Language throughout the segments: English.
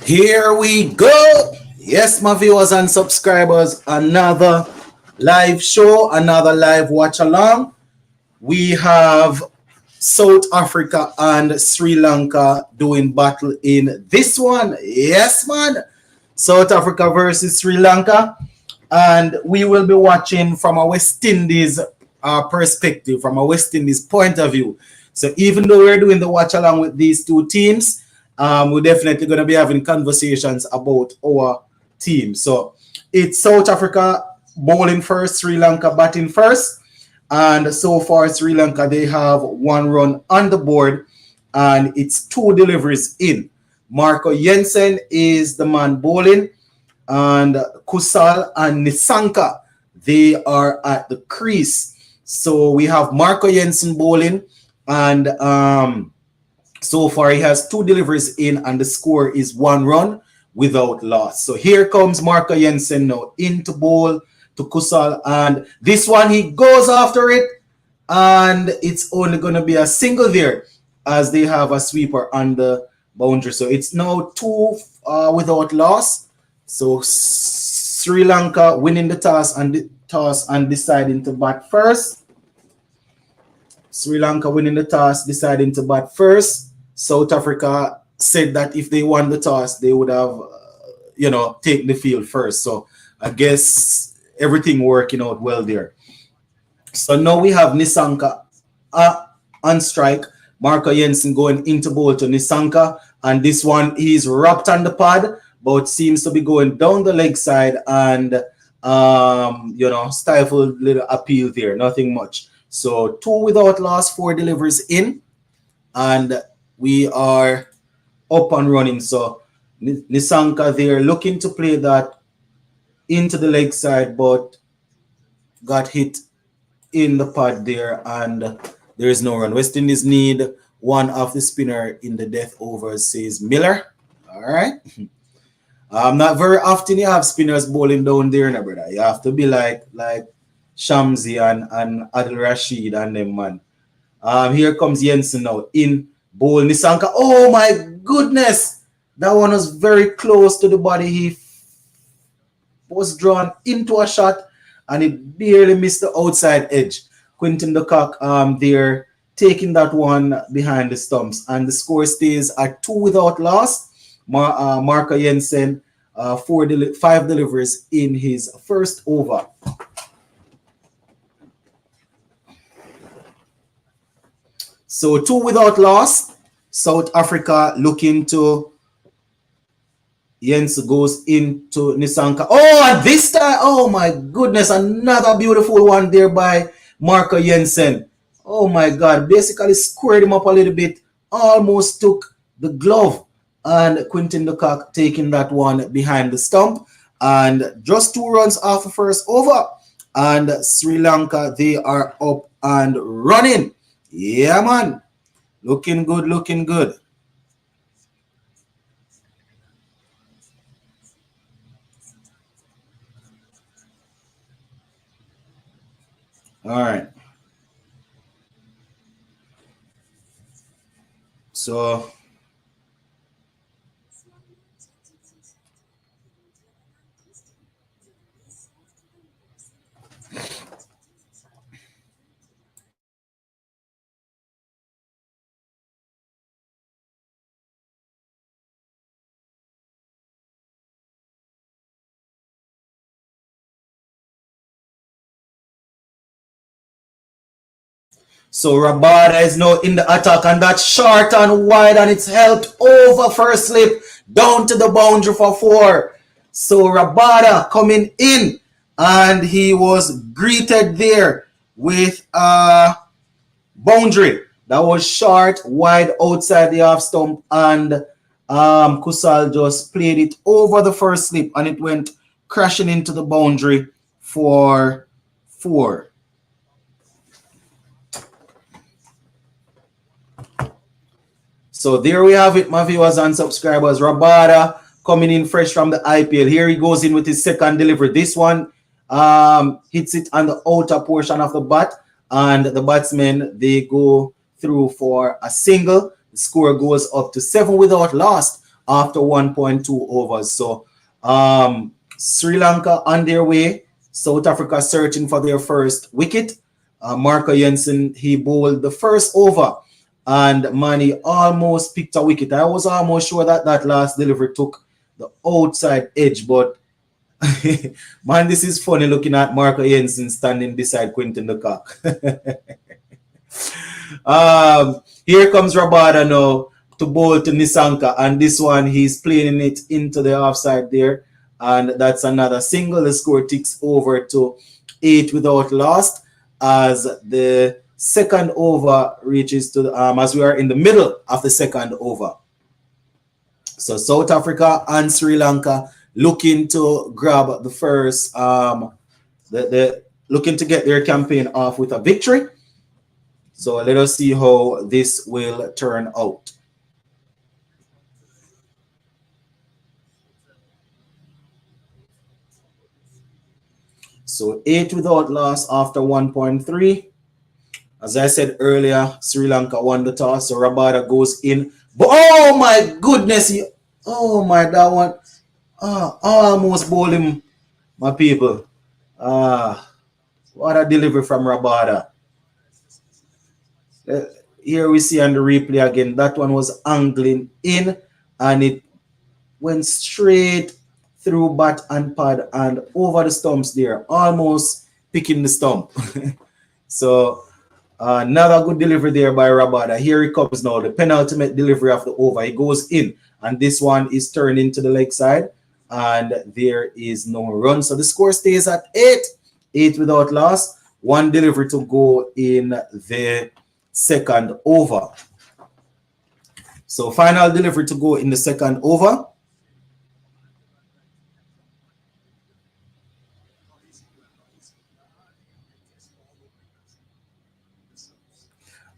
Here we go. Yes, my viewers and subscribers, another live show, another live watch along. We have South Africa and Sri Lanka doing battle in this one. Yes, man. South Africa versus Sri Lanka. And we will be watching from a West Indies perspective, from a West Indies point of view. So even though we're doing the watch along with these two teams, we're definitely going to be having conversations about our team. So it's South Africa bowling first, Sri Lanka batting first. And so far, Sri Lanka, they have 1 run on the board and it's 2 deliveries in. Marco Jensen is the man bowling, and Kusal and Nisanka, they are at the crease. So we have Marco Jensen bowling, and so far he has 2 deliveries in, and the score is 1 run without loss. So here comes Marco Jensen now into bowl to Kusal, and this one he goes after it, and it's only going to be a single there as they have a sweeper on the boundary. So it's now 2 without loss. So Sri Lanka winning the toss and deciding to bat first. Sri Lanka winning the toss, deciding to bat first. South Africa said that if they won the toss, they would have, taken the field first. So I guess everything working out well there. So now we have Nisanka on strike. Marco Jensen going into bowl to Nisanka. And this one, he's wrapped on the pad, but seems to be going down the leg side and, stifled little appeal there. Nothing much. So 2 without loss, 4 deliveries in. And we are up and running. So Nisanka there looking to play that into the leg side, but got hit in the pad there, and there is no run. West Indies need one of the spinner in the death over, says Miller. All right. Not very often you have spinners bowling down there, no, brother. You have to be like Shamsi and Adil Rashid and them, man. Here comes Jensen now in bowl. Nisanka. Oh my goodness. That one was very close to the body. He was drawn into a shot and it barely missed the outside edge. Quinton de Kock there taking that one behind the stumps, and the score stays at 2 without loss. Marco Jensen 5 deliveries in his first over. So 2 without loss. South Africa looking to Jens goes into Nisanka. Oh, and this time, oh my goodness, another beautiful one there by Marco Jensen. Oh my God, basically squared him up a little bit, almost took the glove, and Quinton de Kock taking that one behind the stump. And just 2 runs off the first over, and Sri Lanka, they are up and running. Yeah, man. Looking good, looking good. All right. So Rabada is now in the attack, and that's short and wide, and it's helped over first slip down to the boundary for 4. So Rabada coming in, and he was greeted there with a boundary that was short, wide outside the half stump, and Kusal just played it over the first slip, and it went crashing into the boundary for 4. So there we have it, my viewers and subscribers. Rabada coming in fresh from the IPL. Here he goes in with his second delivery. This one hits it on the outer portion of the bat, and the batsmen, they go through for a single. The score goes up to 7 without loss. after 1.2 overs. So Sri Lanka on their way. South Africa searching for their first wicket. Marco Jensen, he bowled the first over, and Manny almost picked a wicket. I was almost sure that that last delivery took the outside edge, but man, this is funny looking at Marco Jensen standing beside Quinton de Kock. Here comes Rabada now to bowl to Nisanka, and this one he's playing it into the offside there, and that's another single. The score ticks over to 8 without loss as the second over reaches to the as we are in the middle of the second over. So South Africa and Sri Lanka looking to grab the first looking to get their campaign off with a victory. So let us see how this will turn out. So 8 without loss after 1.3. As I said earlier, Sri Lanka won the toss, so Rabada goes in. But oh my goodness, oh my, that one, almost bowled him, my people. What a delivery from Rabada. Here we see on the replay again, that one was angling in, and it went straight through bat and pad and over the stumps there, almost picking the stump. So another good delivery there by Rabada. Here he comes now, the penultimate delivery of the over. He goes in, and this one is turned into the leg side, and there is no run. So the score stays at 8 without loss. One delivery to go in the second over. So final delivery to go in the second over.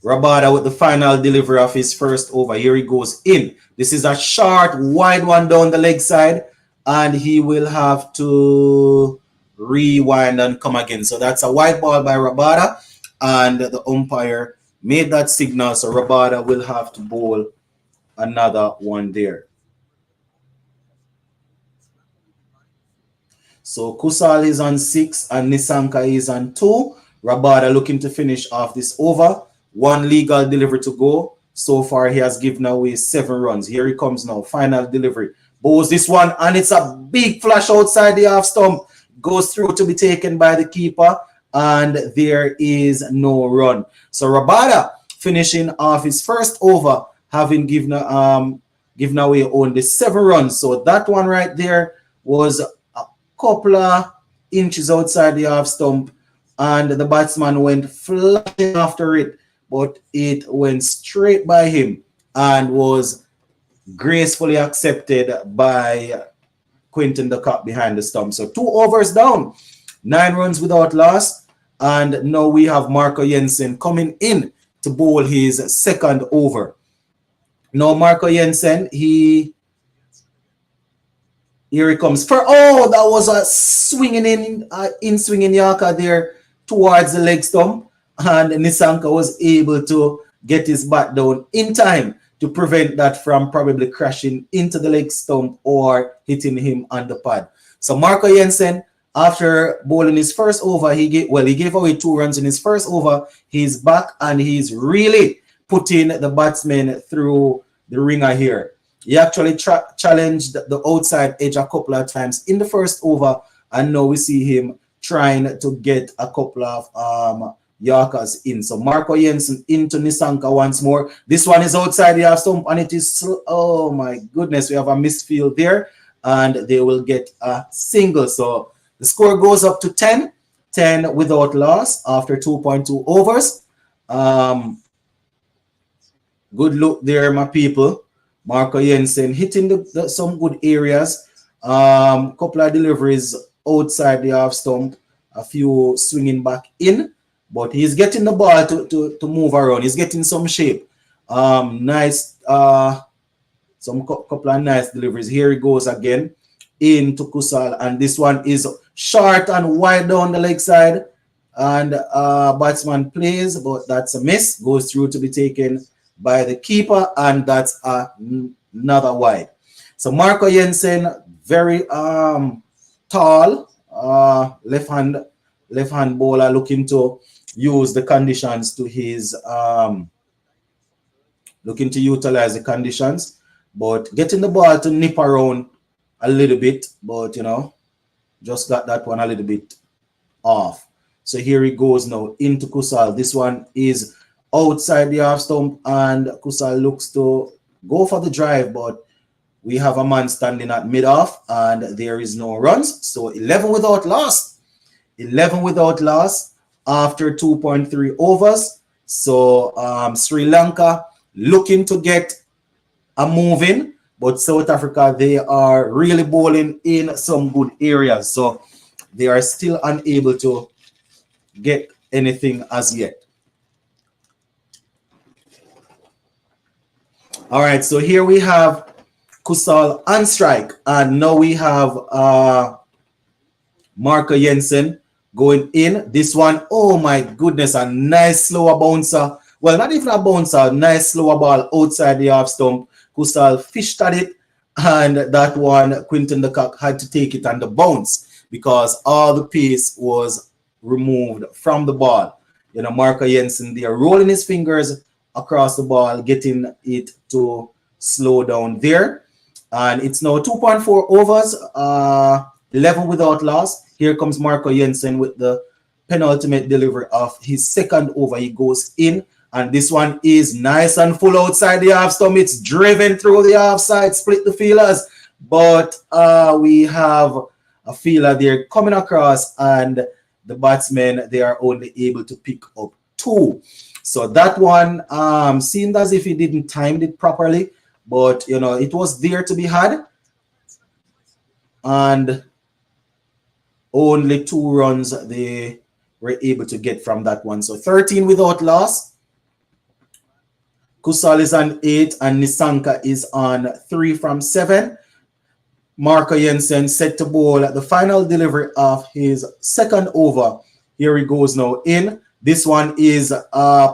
Rabada with the final delivery of his first over. Here he goes in. This is a short, wide one down the leg side, and he will have to rewind and come again. So that's a wide ball by Rabada, and the umpire made that signal. So Rabada will have to bowl another one there. So Kusal is on 6 and Nisanka is on 2. Rabada looking to finish off this over. One legal delivery to go. So far, he has given away 7 runs. Here he comes now. Final delivery. Bowls this one, and it's a big flash outside the half stump. Goes through to be taken by the keeper, and there is no run. So Rabada finishing off his first over, having given away only 7 runs. So that one right there was a couple of inches outside the half stump, and the batsman went flashing after it, but it went straight by him and was gracefully accepted by Quinton de Kock behind the stump. So 2 overs down, 9 runs without loss, and now we have Marco Jensen coming in to bowl his second over. Now Marco Jensen, here he comes for, oh, that was a swinging Yorker there towards the leg stump, and Nisanka was able to get his bat down in time to prevent that from probably crashing into the leg stump or hitting him on the pad. So Marco Jensen, after bowling his first over, he gave away 2 runs in his first over. He's back, and he's really putting the batsmen through the ringer here. He actually challenged the outside edge a couple of times in the first over, and now we see him trying to get a couple of Yorkers in. So Marco Jensen into Nisanka once more. This one is outside the half stump, and it is, oh my goodness, we have a misfield there, and they will get a single. So the score goes up to 10 without loss after 2.2 overs. Good look there, my people. Marco Jensen hitting some good areas. Couple of deliveries outside the half stump, a few swinging back in, but he's getting the ball to move around. He's getting some shape. Nice, some couple of nice deliveries. Here he goes again into Kusal, and this one is short and wide down the leg side, and batsman plays, but that's a miss. Goes through to be taken by the keeper, and that's another wide. So Marco Jensen, very tall, left hand bowler, looking to use the conditions to his looking to utilize the conditions, but getting the ball to nip around a little bit, but just got that one a little bit off. So here he goes now into Kusal. This one is outside the half stump, and Kusal looks to go for the drive, but we have a man standing at mid-off, and there is no runs. So 11 without loss. 11 without loss after 2.3 overs. So Sri Lanka looking to get a move in, but South Africa, they are really bowling in some good areas. So they are still unable to get anything as yet. All right, so here we have Kusal on strike, and now we have Marco Jensen going in. This one, oh my goodness, a nice slower bouncer. Well, not even a bouncer, nice slower ball outside the half stump. Kusal fished at it, and that one, Quinton de Kock had to take it on the bounce because all the pace was removed from the ball. Marco Jensen there rolling his fingers across the ball, getting it to slow down there. And it's now 2.4 overs, 11 without loss. Here comes Marco Jensen with the penultimate delivery of his second over. He goes in, and this one is nice and full outside the half stump. It's driven through the half side, split the fielders, but we have a fielder there coming across, and the batsmen, they are only able to pick up 2. So that one seemed as if he didn't time it properly, but it was there to be had, and only 2 runs they were able to get from that one. So 13 without loss. Kusal is on 8, and Nisanka is on 3 from 7. Marco Jensen set to bowl at the final delivery of his second over. Here he goes now in. This one is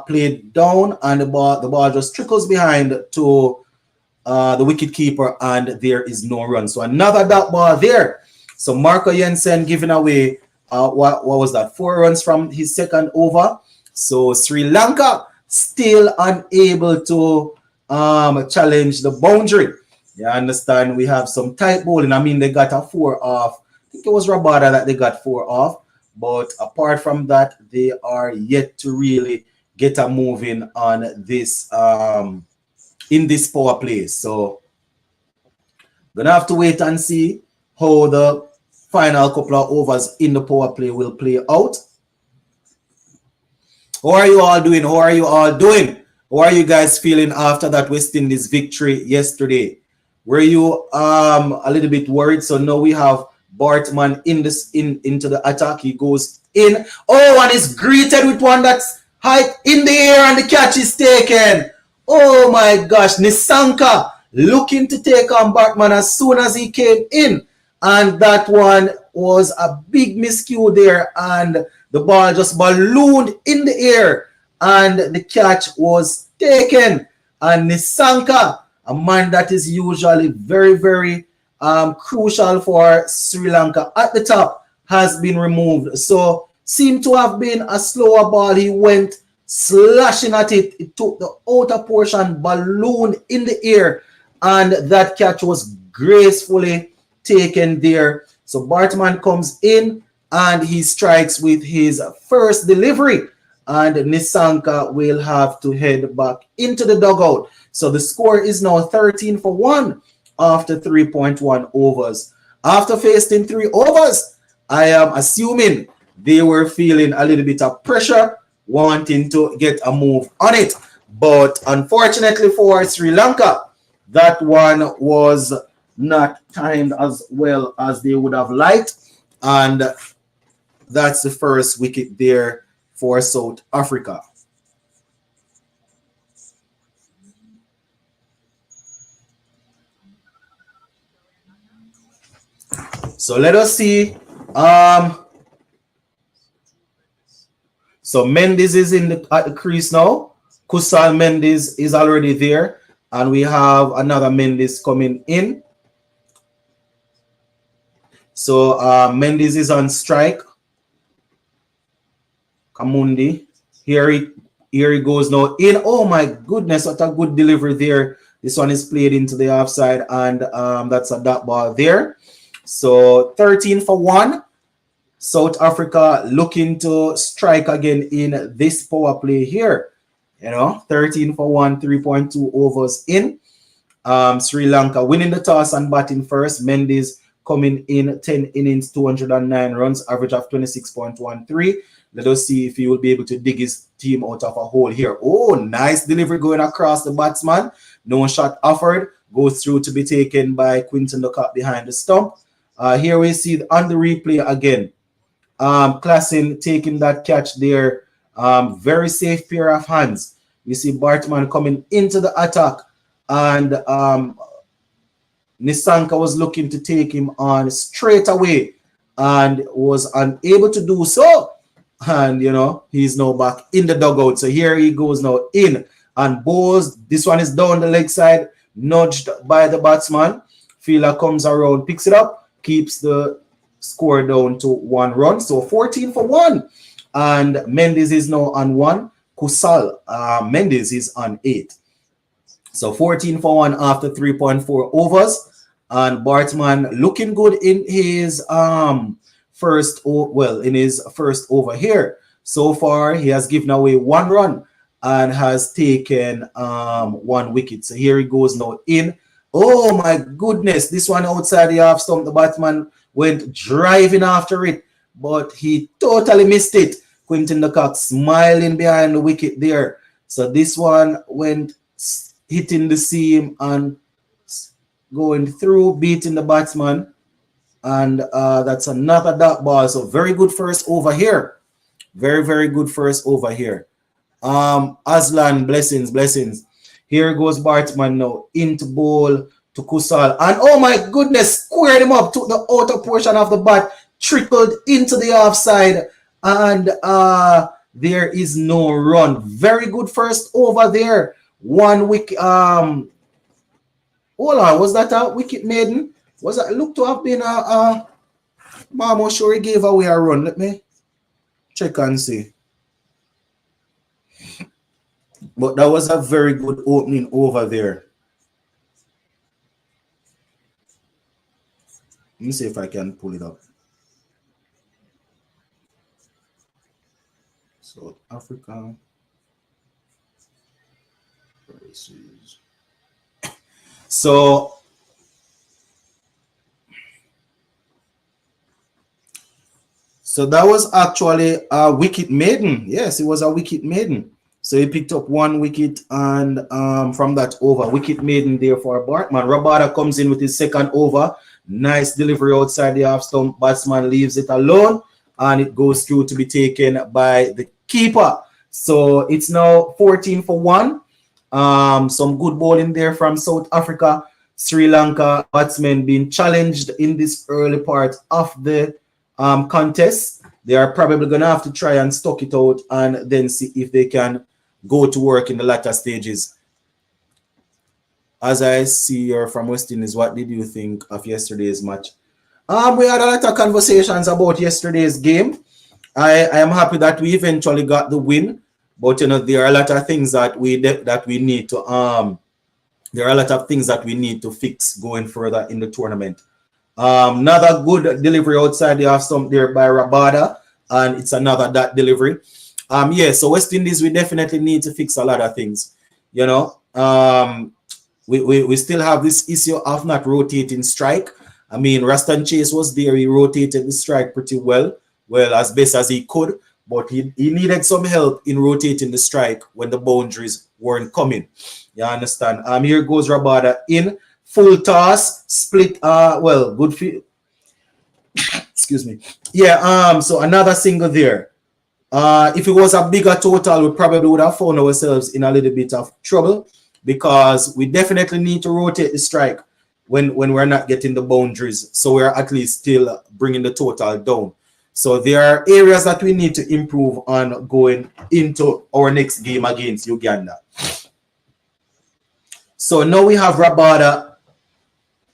played down, and the ball just trickles behind to the wicket keeper, and there is no run. So another dot ball there. So Marco Jensen giving away what was that? 4 runs from his second over. So Sri Lanka still unable to challenge the boundary. You understand? We have some tight bowling. I mean, they got a 4 off. I think it was Rabada that they got 4 off. But apart from that, they are yet to really get a moving on this in this power play. So gonna have to wait and see how the final couple of overs in the power play will play out. How are you all doing? How are you all doing? How are you guys feeling after that West Indies victory yesterday? Were you a little bit worried? So now we have Bartman into the attack. He goes in. Oh, and is greeted with one that's high in the air, and the catch is taken. Oh my gosh, Nisanka looking to take on Bartman as soon as he came in, and that one was a big miscue there, and the ball just ballooned in the air, and the catch was taken. And Nisanka, a man that is usually very, very crucial for Sri Lanka at the top, has been removed. So seemed to have been a slower ball. He went slashing at it. It took the outer portion, ballooned in the air, and that catch was gracefully taken there. So Bartman comes in, and he strikes with his first delivery, and Nisanka will have to head back into the dugout. So the score is now 13 for 1 after 3.1 overs. After facing 3 overs, I am assuming they were feeling a little bit of pressure, wanting to get a move on it. But unfortunately for Sri Lanka, that one was not timed as well as they would have liked. And that's the first wicket there for South Africa. So let us see. So Mendes is at the crease now. Kusal Mendes is already there. And we have another Mendes coming in. So Mendes is on strike. Kamundi. Here he goes now in. Oh my goodness, what a good delivery there. This one is played into the offside, and that's a dot ball there. So 13 for 1. South Africa looking to strike again in this power play here. 13 for 1, 3.2 overs in. Sri Lanka winning the toss and batting first. Mendes coming in 10 innings, 209 runs, average of 26.13. Let us see if he will be able to dig his team out of a hole here. Oh, nice delivery going across the batsman. No shot offered. Goes through to be taken by Quinton de Kock behind the stump. Here we see on the replay again. Klassen taking that catch there. Very safe pair of hands. You see Bartman coming into the attack, and Nisanka was looking to take him on straight away and was unable to do so. And he's now back in the dugout. So here he goes now in and bowls. This one is down the leg side, nudged by the batsman. Fielder comes around, picks it up, keeps the score down to 1 run. So 14 for 1. And Mendes is now on 1. Kusal Mendes is on 8. So 14 for 1 after 3.4 overs. And Bartman looking good in his first over here. So far, he has given away 1 run and has taken 1 wicket. So here he goes now in. Oh my goodness, this one outside the half stump. The batsman went driving after it, but he totally missed it. Quinton de Kock smiling behind the wicket there. So this one went hitting the seam and going through, beating the batsman. And that's another dot ball. So very good first over here. Very, very good first over here. Aslan, blessings. Here goes Bartman now into bowl to Kusal. And oh my goodness, squared him up, took the outer portion of the bat, trickled into the offside. And there is no run. Very good first over there. 1 wicket. Hold on, was that a wicket maiden? Was that look to have been a Mamo sure he gave away a run? Let me check and see. But that was a very good opening over there. Let me see if I can pull it up. South Africa. So that was actually a wicket maiden. Yes, it was a wicket maiden. So he picked up 1 wicket, and from that over, wicket maiden there for Bartman. Rabada comes in with his second over. Nice delivery outside the half stump. Batsman leaves it alone, and it goes through to be taken by the keeper. So it's now 14 for 1. Some good bowling there from South Africa. Sri Lanka batsmen being challenged in this early part of the contest. They are probably going to have to try and stock it out and then see if they can go to work in the latter stages. As I see here from West Indies, what did you think of yesterday's match? We had a lot of conversations about yesterday's game. I am happy that we eventually got the win, but there are a lot of things that we need to there are a lot of things that we need to fix going further in the tournament. Another good delivery outside the half stump there by Rabada, and it's another that delivery. So West Indies, we definitely need to fix a lot of things. We still have this issue of not rotating strike. I mean, Rastan Chase was there. He rotated the strike pretty well as best as he could, but he needed some help in rotating the strike when the boundaries weren't coming. You understand? Here goes Rabada in. Full toss, split, good field. Excuse me. Yeah, so another single there. If it was a bigger total, we probably would have found ourselves in a little bit of trouble, because we definitely need to rotate the strike when we're not getting the boundaries. So we're at least still bringing the total down. So there are areas that we need to improve on going into our next game against Uganda. So now we have Rabada,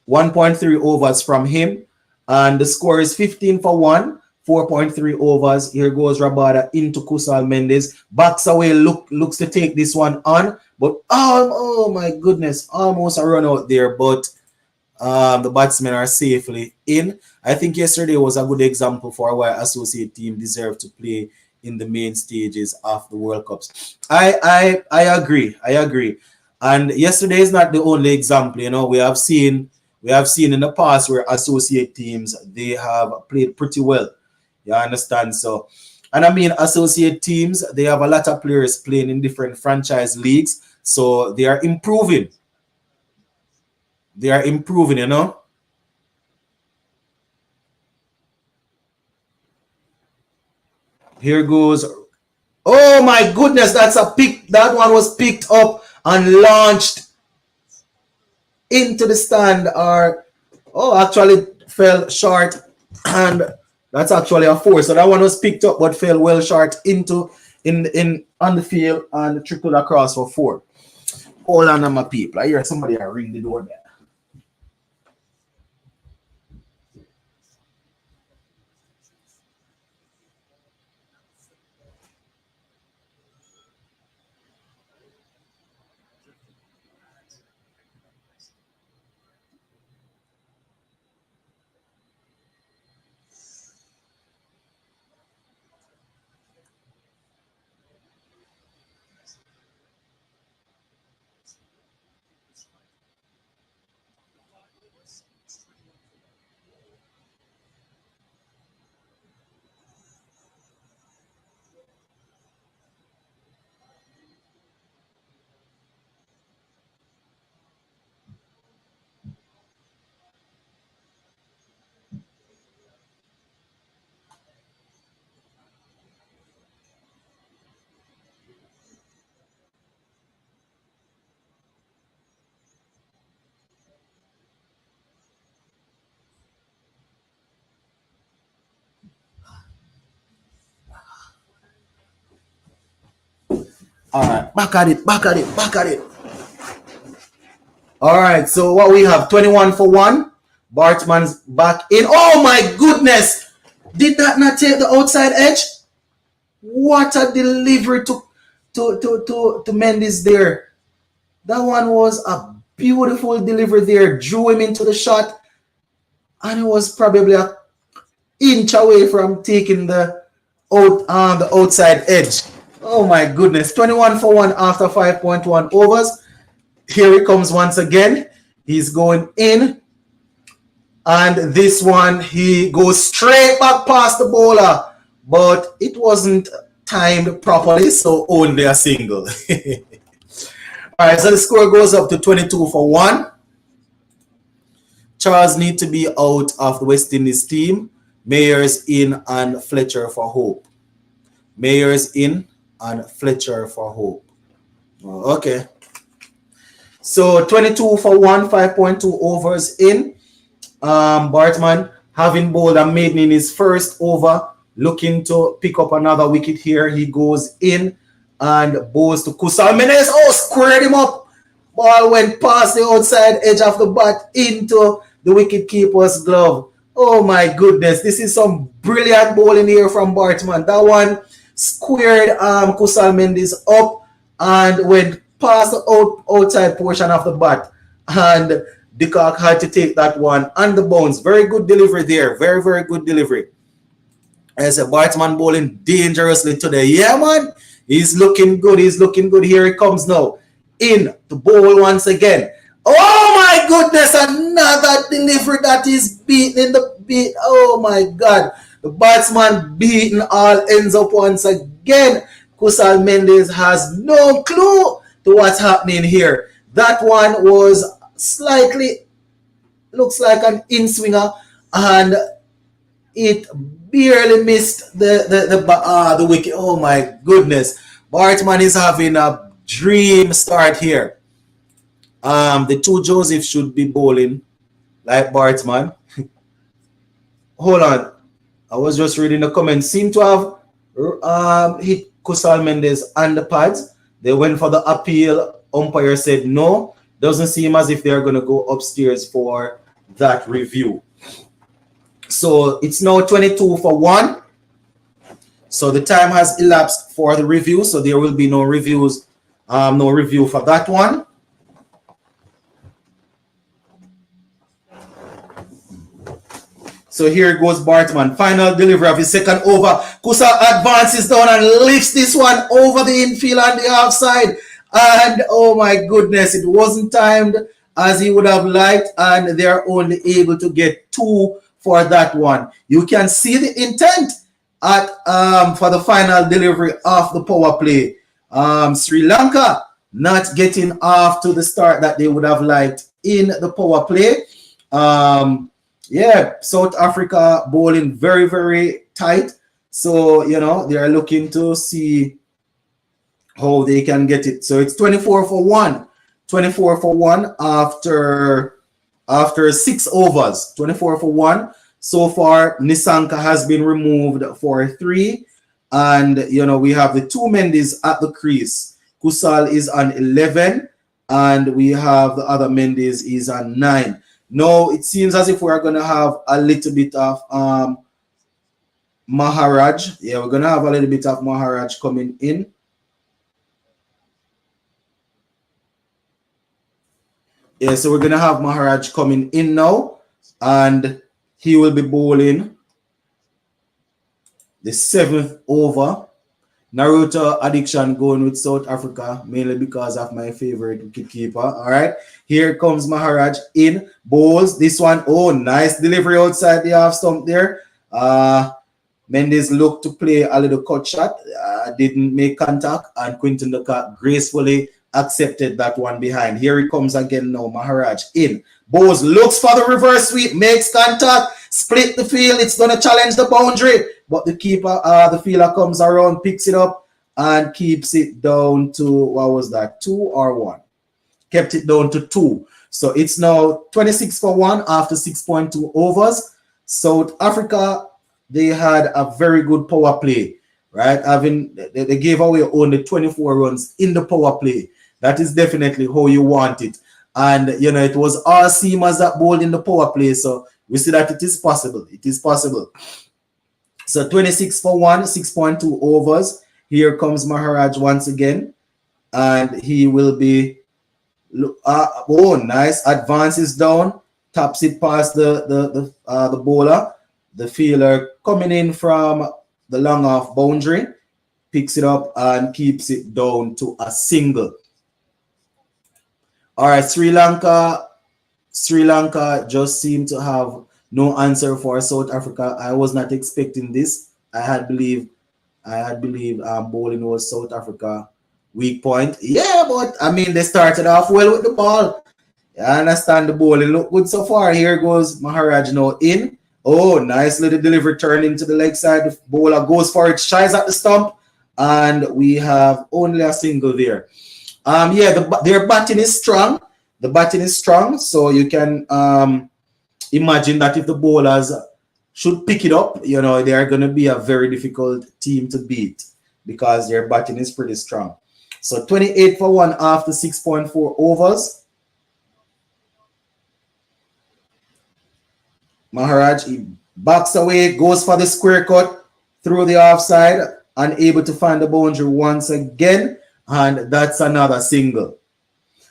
1.3 overs from him. And the score is 15 for 1, 4.3 overs. Here goes Rabada into Kusal Mendes. Backs away, looks to take this one on. But oh my goodness, almost a run out there. But the batsmen are safely in. I think yesterday was a good example for why associate team deserve to play in the main stages of the World Cups. I agree. I agree. And yesterday is not the only example. You know, we have seen in the past where associate teams they have played pretty well. You understand? So, and I mean associate teams they have a lot of players playing in different franchise leagues, so they are improving. They are improving. You know. Here goes. Oh my goodness, that's a pick. That one was picked up and launched into the stand. Or actually fell short, and that's actually a four. So that one was picked up but fell well short into in on the field and trickled across for four. Hold on, my people. I hear somebody ring the door there. All right, back at it. All right, so what we have 21 for 1. Bartman's back in. Oh my goodness! Did that not take the outside edge? What a delivery to Mendes there. That one was a beautiful delivery there. Drew him into the shot, and it was probably an inch away from taking the outside edge. Oh my goodness. 21 for 1 after 5.1 overs. Here he comes once again. He's going in. And this one, he goes straight back past the bowler. But it wasn't timed properly, so only a single. All right, so the score goes up to 22 for 1. Charles need to be out of the West Indies team. Mayers in and Fletcher for Hope. Mayers in and Fletcher for Hope. Oh, okay. So 22 for 1, 5.2 overs in. Bartman having bowled a maiden in his first over, looking to pick up another wicket here. He goes in and bowls to Kusal Mendes. Oh, squared him up. Ball went past the outside edge of the bat into the wicket keeper's glove. Oh my goodness, this is some brilliant bowling here from Bartman. That one squared Kusal Mendes up and went past the outside portion of the bat. And De Kock had to take that one on the bounce. Very good delivery there. Very, very good delivery. As a Bartman bowling dangerously today. Yeah, man. He's looking good. He's looking good. Here he comes now. In the bowl once again. Oh my goodness. Another delivery that is beaten in the beat. Oh my God. The batsman beaten all ends up once again. Kusal Mendes has no clue to what's happening here. That one was slightly, looks like an in-swinger, and it barely missed the wicket. Oh my goodness. Bartman is having a dream start here. The two Joseph should be bowling like Bartman. Hold on. I was just reading the comments. Seem to have hit Kusal Mendes on the pads. They went for the appeal. Umpire said no. Doesn't seem as if they're going to go upstairs for that review. So it's now 22 for 1. So the time has elapsed for the review. So there will be no reviews, no review for that one. So here goes Bartman. Final delivery of his second over. Kusa advances down and lifts this one over the infield on the offside. And oh my goodness, it wasn't timed as he would have liked. And they're only able to get 2 for that one. You can see the intent at for the final delivery of the power play. Sri Lanka not getting off to the start that they would have liked in the power play. Yeah, South Africa bowling very, very tight. So, you know, they are looking to see how they can get it. So it's 24 for 1. 24 for 1 after 6 overs. 24 for 1. So far, Nisanka has been removed for 3. And, you know, we have the 2 Mendes at the crease. Kusal is on 11. And we have the other Mendes is on 9. No, it seems as if we're going to have a little bit of Maharaj. Yeah, we're going to have a little bit of Maharaj coming in. Yeah, so we're going to have Maharaj coming in now. And he will be bowling the 7th over. Naruto addiction going with South Africa, mainly because of my favorite wicketkeeper. All right, here comes Maharaj in, bowls this one. Oh, nice delivery outside the half stump there. Mendes looked to play a little cut shot, didn't make contact, and Quinton de Kock gracefully accepted that one behind. Here he comes again now, Maharaj in. Bowles looks for the reverse sweep, makes contact, split the field. It's going to challenge the boundary. But the keeper, the fielder comes around, picks it up, and keeps it down to, what was that, 2 or 1? Kept it down to 2. So it's now 26 for 1 after 6.2 overs. South Africa, they had a very good power play, right? They gave away only 24 runs in the power play. That is definitely how you want it. And, you know, it was all seamers that bowled in the power play. So we see that it is possible. It is possible. So 26 for 1, 6.2 overs. Here comes Maharaj once again. And he will be, oh, nice. Advances down. Taps it past the bowler. The fielder coming in from the long off boundary. Picks it up and keeps it down to a single. All right, Sri Lanka just seemed to have no answer for South Africa. I was not expecting this. I had believed bowling was South Africa weak point. Yeah, but I mean they started off well with the ball. I understand the bowling look good so far. Here goes Maharaj now in. Oh, nice little delivery turn into the leg side. The bowler goes for it, shies at the stump, and we have only a single there. Yeah, their batting is strong. The batting is strong, so you can imagine that if the bowlers should pick it up, you know, they are going to be a very difficult team to beat because their batting is pretty strong. So 28 for 1 after 6.4 overs. Maharaj, he backs away, goes for the square cut through the offside, unable to find the boundary once again. And that's another single.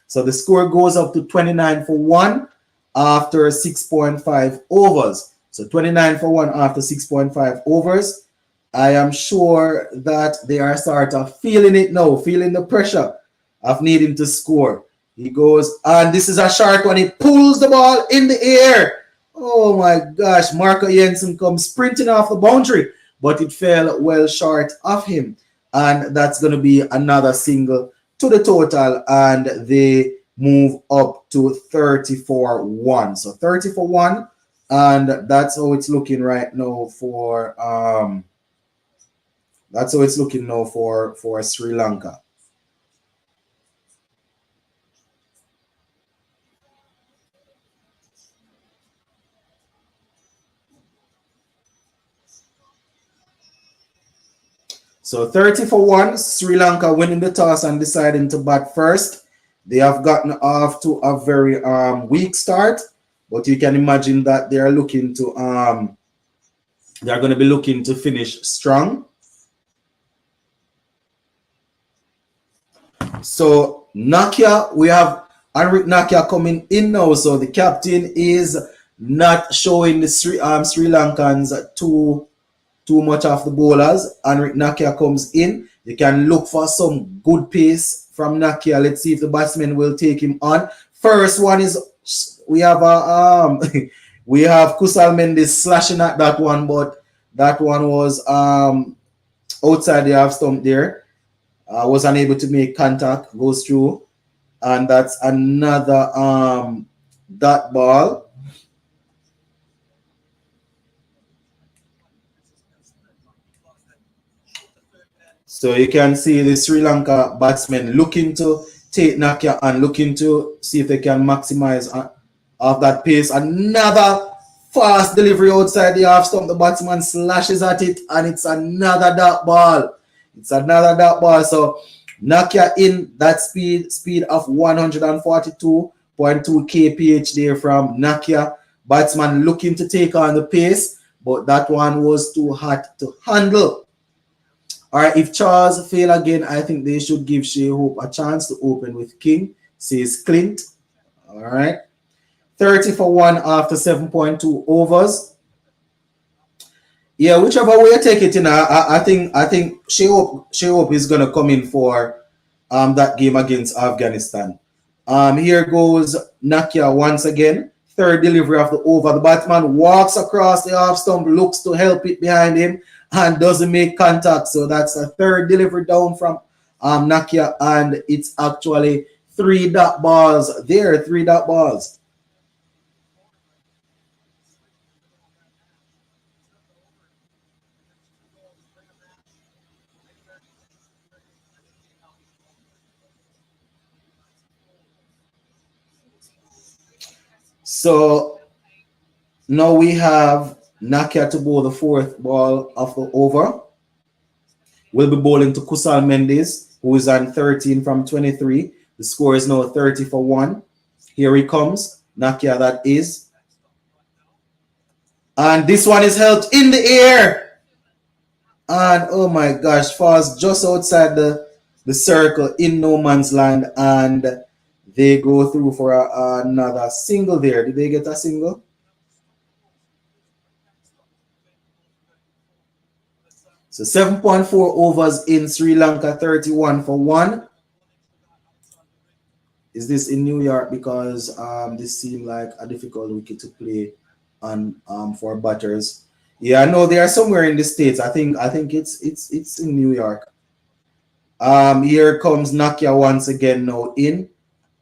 So the score goes up to 29 for 1 after 6.5 overs. So 29 for 1 after 6.5 overs. I am sure that they are sort of feeling it now, feeling the pressure of needing to score. He goes, and this is a short one. He pulls the ball in the air. Oh my gosh, Marco Jensen comes sprinting off the boundary, but it fell well short of him. And that's going to be another single to the total, and they move up to 30 for 1. So 30 for 1, and that's how it's looking right now for Sri Lanka. So 30 for 1, Sri Lanka winning the toss and deciding to bat first. They have gotten off to a very weak start, but you can imagine that they are looking to They're going to be looking to finish strong. So Nakia, we have Henrik Nakia coming in now. So the captain is not showing the Sri Lankans too much of the bowlers. Henrik Nakia comes in. You can look for some good pace from Nakia. Let's see if the batsman will take him on. First one is we have a we have Kusal Mendes slashing at that one, but that one was outside the half stump there. Was unable to make contact, goes through, and that's another dot ball. So you can see the Sri Lanka batsmen looking to take Nakia and looking to see if they can maximize off that pace. Another fast delivery outside the half stump. The batsman slashes at it, and it's another dot ball. It's another dot ball. So Nakia in that speed of 142.2 kph there from Nakia. Batsman looking to take on the pace, but that one was too hot to handle. All right, if Charles fail again, I think they should give Shea Hope a chance to open with King, says Clint. All right. 30 for 1 after 7.2 overs. Yeah, whichever way you take it in, I think Shea Hope is gonna come in for that game against Afghanistan. Here goes Nakia once again. Third delivery of the over. The batsman walks across the half stump, looks to help it behind him, and doesn't make contact. So that's a third delivery down from Nakia, and it's actually 3 dot balls there. 3 dot balls. So now we have Nakia to bowl the 4th ball of the over. We'll be bowling to Kusal Mendes, who is on 13 from 23. The score is now 30 for 1. Here he comes. Nakia, that is. And this one is held in the air. And oh my gosh, falls just outside the circle in no man's land. And they go through for another single there. Did they get a single? So 7.4 overs in Sri Lanka, 31 for 1. Is this in New York? Because this seemed like a difficult wicket to play on for batters. Yeah, no, they are somewhere in the States. I think it's in New York. Here comes Nakia once again now in.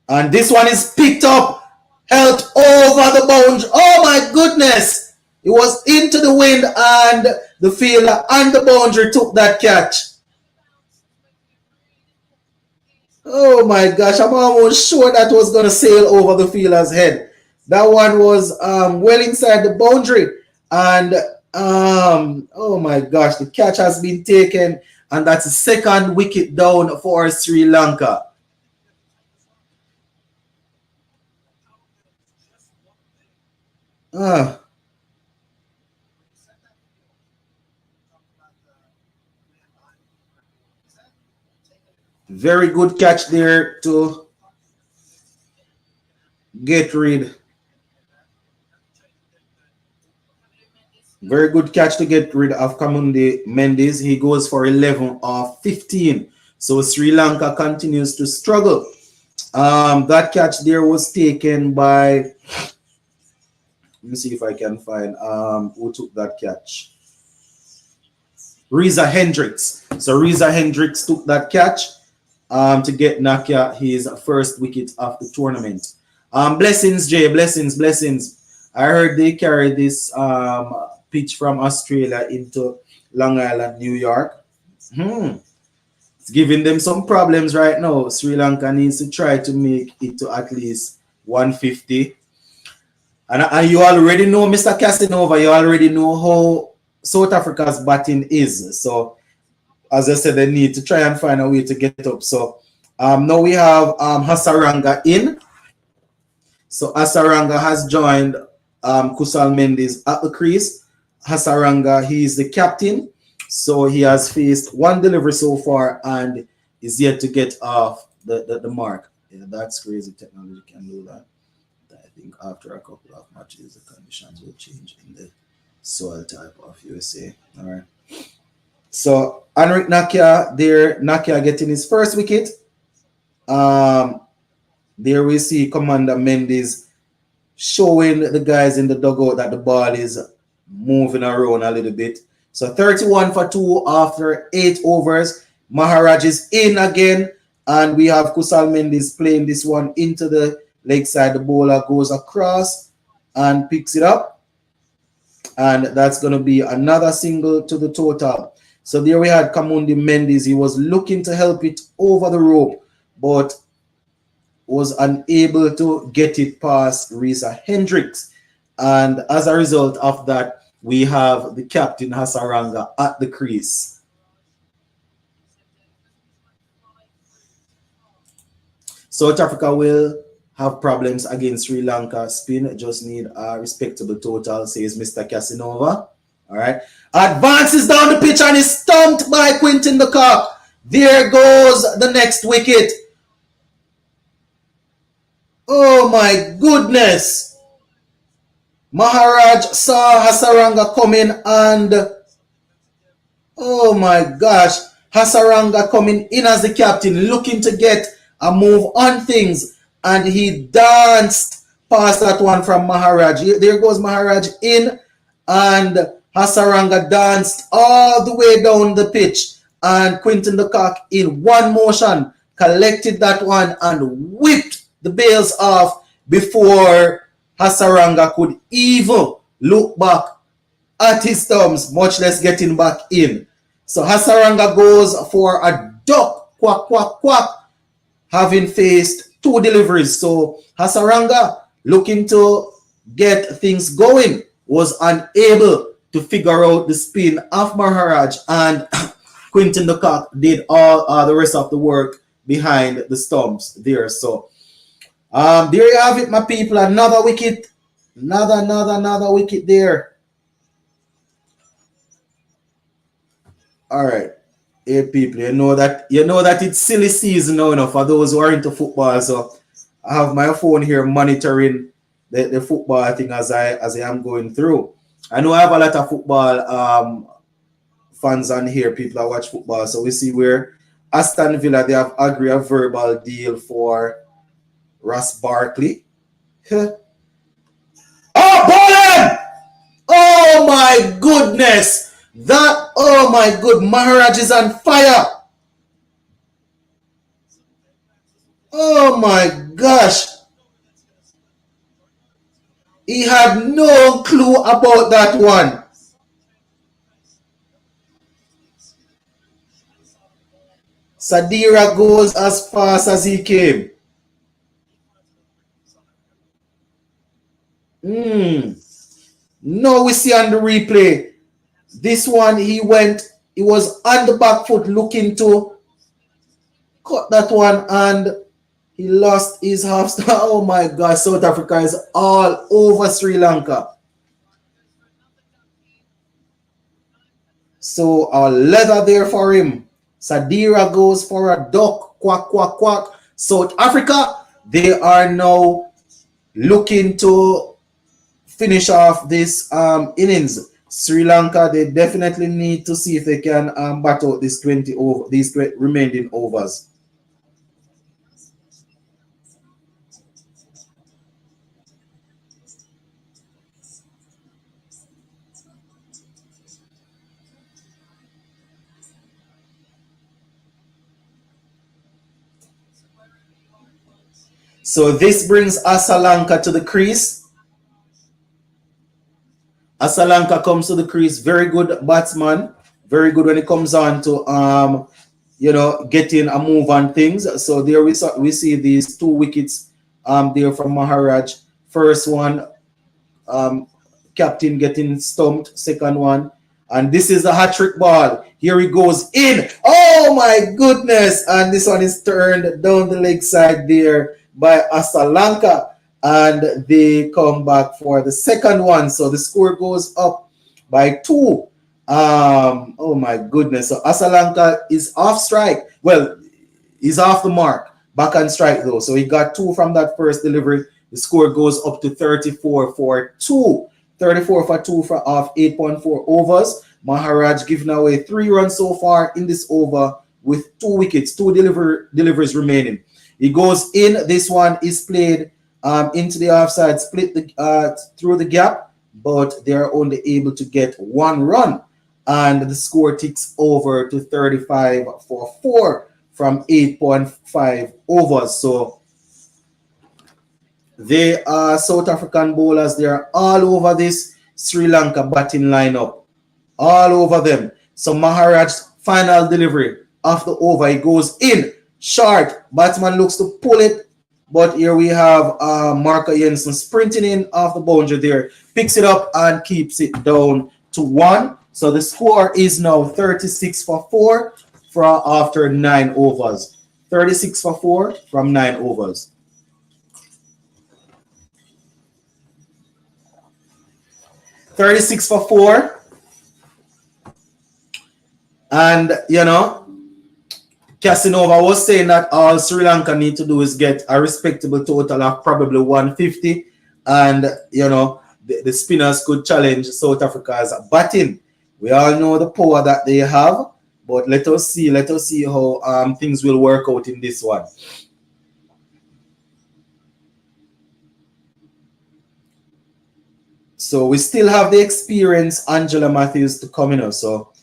And this one is picked up, held over the boundary. Oh my goodness! It was into the wind, and the fielder and the boundary took that catch. Oh my gosh, I'm almost sure that was going to sail over the fielder's head. That one was well inside the boundary. And oh my gosh, the catch has been taken, and that's the 2nd wicket down for Sri Lanka. Very good catch there to get rid. Very good catch to get rid of Kamundi Mendes. He goes for 11 of 15. So Sri Lanka continues to struggle. That catch there was taken by, let me see if I can find who took that catch. Reza Hendricks. So Reza Hendricks took that catch to get Nakia his 1st wicket of the tournament. Blessings, Jay. Blessings. I heard they carry this pitch from Australia into Long Island, New York. It's giving them some problems right now. Sri Lanka needs to try to make it to at least 150. And you already know, Mr. Casanova, you already know how South Africa's batting is. So, as I said, they need to try and find a way to get up. So, now we have Hasaranga in. So, Hasaranga has joined Kusal Mendes at the crease. Hasaranga, he is the captain. So he has faced one delivery so far and is yet to get off the mark. Yeah, that's crazy. Technology can do that. I think after a couple of matches, the conditions will change in the soil type of USA. All right. So Henrik Nakia there, Nakia getting his first wicket. Um, there we see Commander Mendes showing the guys in the dugout that the ball is moving around a little bit. So 31 for 2 after 8 overs. Maharaj is in again, and we have Kusal Mendes playing this one into the leg side. The bowler goes across and picks it up, and that's going to be another single to the total. So there we had Kamundi Mendes. He was looking to help it over the rope, but was unable to get it past Risa Hendricks. And as a result of that, we have the captain Hasaranga at the crease. South Africa will have problems against Sri Lanka. Spin just need a respectable total, says Mr. Casanova. All right. Advances down the pitch and is stumped by Quinton de Kock. There goes the next wicket. Oh my goodness. Maharaj saw Hasaranga coming and oh my gosh. Hasaranga coming in as the captain, looking to get a move on things, and he danced past that one from Maharaj. There goes Maharaj in, and Hasaranga danced all the way down the pitch, and Quinton de Kock in one motion collected that one and whipped the bails off before Hasaranga could even look back at his thumbs, much less getting back in. So Hasaranga goes for a duck, quack, quack, quack, having faced 2 deliveries. So Hasaranga, looking to get things going, was unable to figure out the spin of Maharaj, and Quinton de Kock did all the rest of the work behind the stumps there. So there you have it, my people. Another wicket. Another wicket there. All right. Hey people, you know that it's silly season now, for those who are into football. So I have my phone here monitoring the football thing as I am going through. I know I have a lot of football fans on here, people that watch football. So we see where Aston Villa, they have agreed a verbal deal for Ross Barkley. Oh, Bolan! Oh my goodness! Oh my good, Maharaj is on fire! Oh my gosh! He had no clue about that one. Sadira goes as fast as he came. No, we see on the replay. This one, he was on the back foot looking to cut that one, and he lost his half star. Oh my God, South Africa is all over Sri Lanka. So a leather there for him. Sadira goes for a duck. Quack, quack, quack. South Africa, they are now looking to finish off this innings. Sri Lanka, they definitely need to see if they can bat out these remaining overs. So this brings Asalanka to the crease. Asalanka comes to the crease. Very good batsman. Very good when it comes on to getting a move on things. So there we see these 2 wickets there from Maharaj. First one, captain getting stumped. Second one, and this is a hat-trick ball. Here he goes in. Oh my goodness! And this one is turned down the leg side there by Asalanka, and they come back for the second one. So the score goes up by 2. Oh my goodness. So Lanka is off strike. Well, he's off the mark. Back on strike though. So he got 2 from that first delivery. The score goes up to 34 for 2. 34 for 2 for off 8.4 overs. Maharaj giving away 3 runs so far in this over with 2 wickets, 2 deliveries remaining. He goes in. This one is played into the offside, split through the gap, but they're only able to get 1 run. And the score ticks over to 35 for 4 from 8.5 overs. So they are South African bowlers. They are all over this Sri Lanka batting lineup. All over them. So Maharaj's final delivery of the over. He goes in. Short. Batsman looks to pull it. But here we have Marco Jensen sprinting in off the boundary there. Picks it up and keeps it down to 1. So the score is now 36 for 4 after 9 overs. 36 for 4 from 9 overs. $36 for 4. And, you know, Casanova was saying that all Sri Lanka need to do is get a respectable total of probably 150. And, you know, the spinners could challenge South Africa's batting. We all know the power that they have. But let us see how things will work out in this one. So we still have the experienced Angela Matthews to come in. So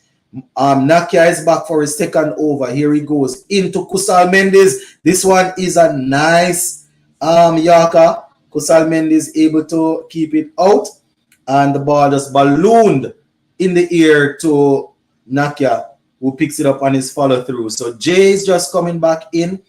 Nakia is back for his second over. Here he goes into Kusal Mendes. This one is a nice Yorker. Kusal Mendes able to keep it out. And the ball just ballooned in the air to Nakia, who picks it up on his follow through. So Jay is just coming back in.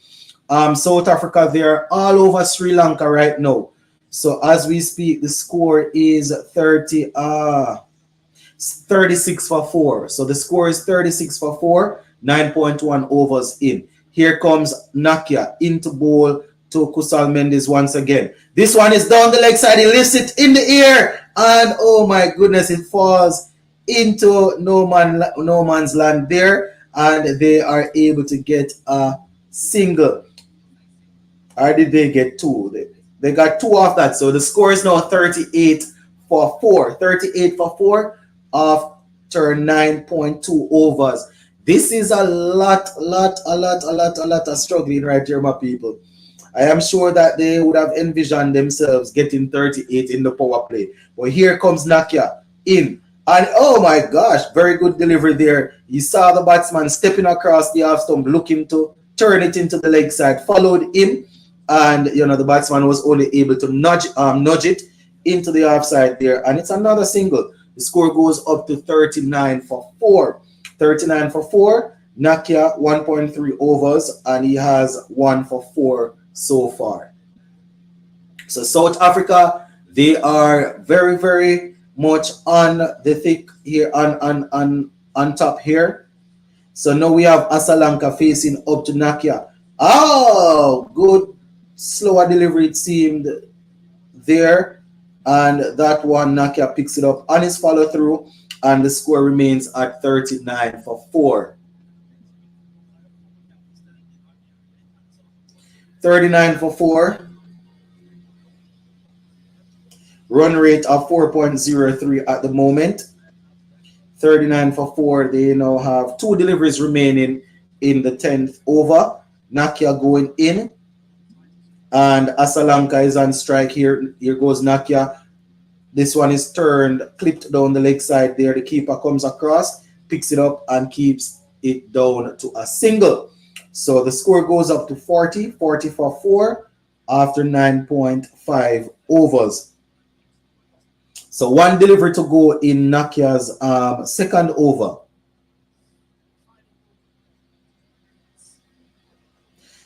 South Africa, they're all over Sri Lanka right now. So as we speak, the score is 36 for 4. So the score is 36 for 4, 9.1 overs in. Here comes Nakia into bowl to Kusal Mendes once again. This one is down the leg side. He lifts it in the air. And oh my goodness, it falls into no man's land there. And they are able to get a single. Or did they get 2? They got 2 off that. So the score is now 38 for 4. 38 for 4 after 9.2 overs. This is a lot of struggling right here, my people. I am sure that they would have envisioned themselves getting 38 in the power play. But here comes Nakia in. And oh my gosh, very good delivery there. You saw the batsman stepping across the off stump, looking to turn it into the leg side, followed him. And, you know, the batsman was only able to nudge it into the offside there. And it's another single. The score goes up to 39 for 4. 39 for 4. Nakia 1.3 overs. And he has 1 for 4 so far. So South Africa, they are very, very much on the thick here, on top here. So now we have Asalanka facing up to Nakia. Oh, good. Slower delivery, it seemed there, and that one Nakia picks it up on his follow through, and the score remains at 39 for 4. 39 for 4. Run rate of 4.03 at the moment. 39 for 4. They now have 2 deliveries remaining in the 10th over. Nakia going in. And Asalanka is on strike here. Here goes Nakia. This one is turned, clipped down the leg side there. The keeper comes across, picks it up, and keeps it down to a single. So the score goes up to 40 for 4 after 9.5 overs. So 1 delivery to go in Nakia's second over.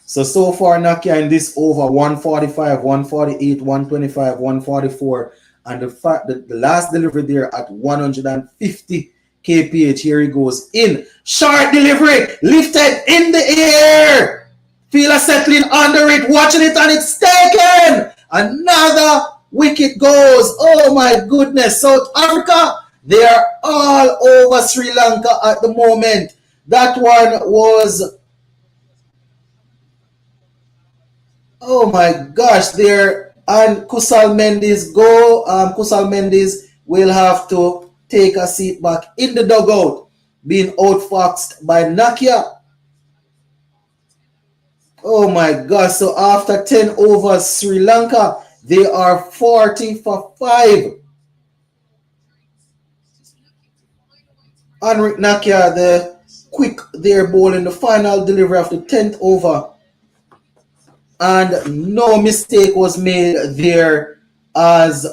So far, Nakia in this over 145, 148, 125, 144. And the fact that the last delivery there at 150 kph. Here he goes in. Short delivery. Lifted in the air. Fielder settling under it. Watching it and it's taken. Another wicket goes. Oh my goodness. South Africa, They are all over Sri Lanka at the moment. That one was, oh my gosh, there. And Kusal Mendes go. Kusal Mendes will have to take a seat back in the dugout, being outfoxed by Nakia. Oh my gosh. So after 10 overs, Sri Lanka, they are 40 for 5. Anrik Nakia, the quick there ball in the final delivery of the 10th over. And no mistake was made there as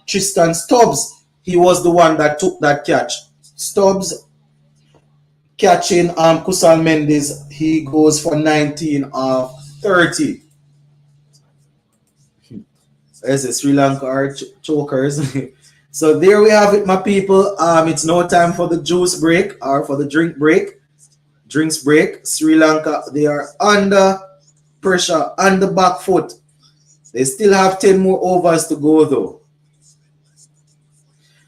Tristan Stubbs. He was the one that took that catch. Stubbs catching Kusal Mendes. He goes for 19 of 30. As a Sri Lanka are chokers. So there we have it, my people. It's no time for the juice break or for the drink break. Drinks break. Sri Lanka, they are under pressure, on the back foot. They still have 10 more overs to go though.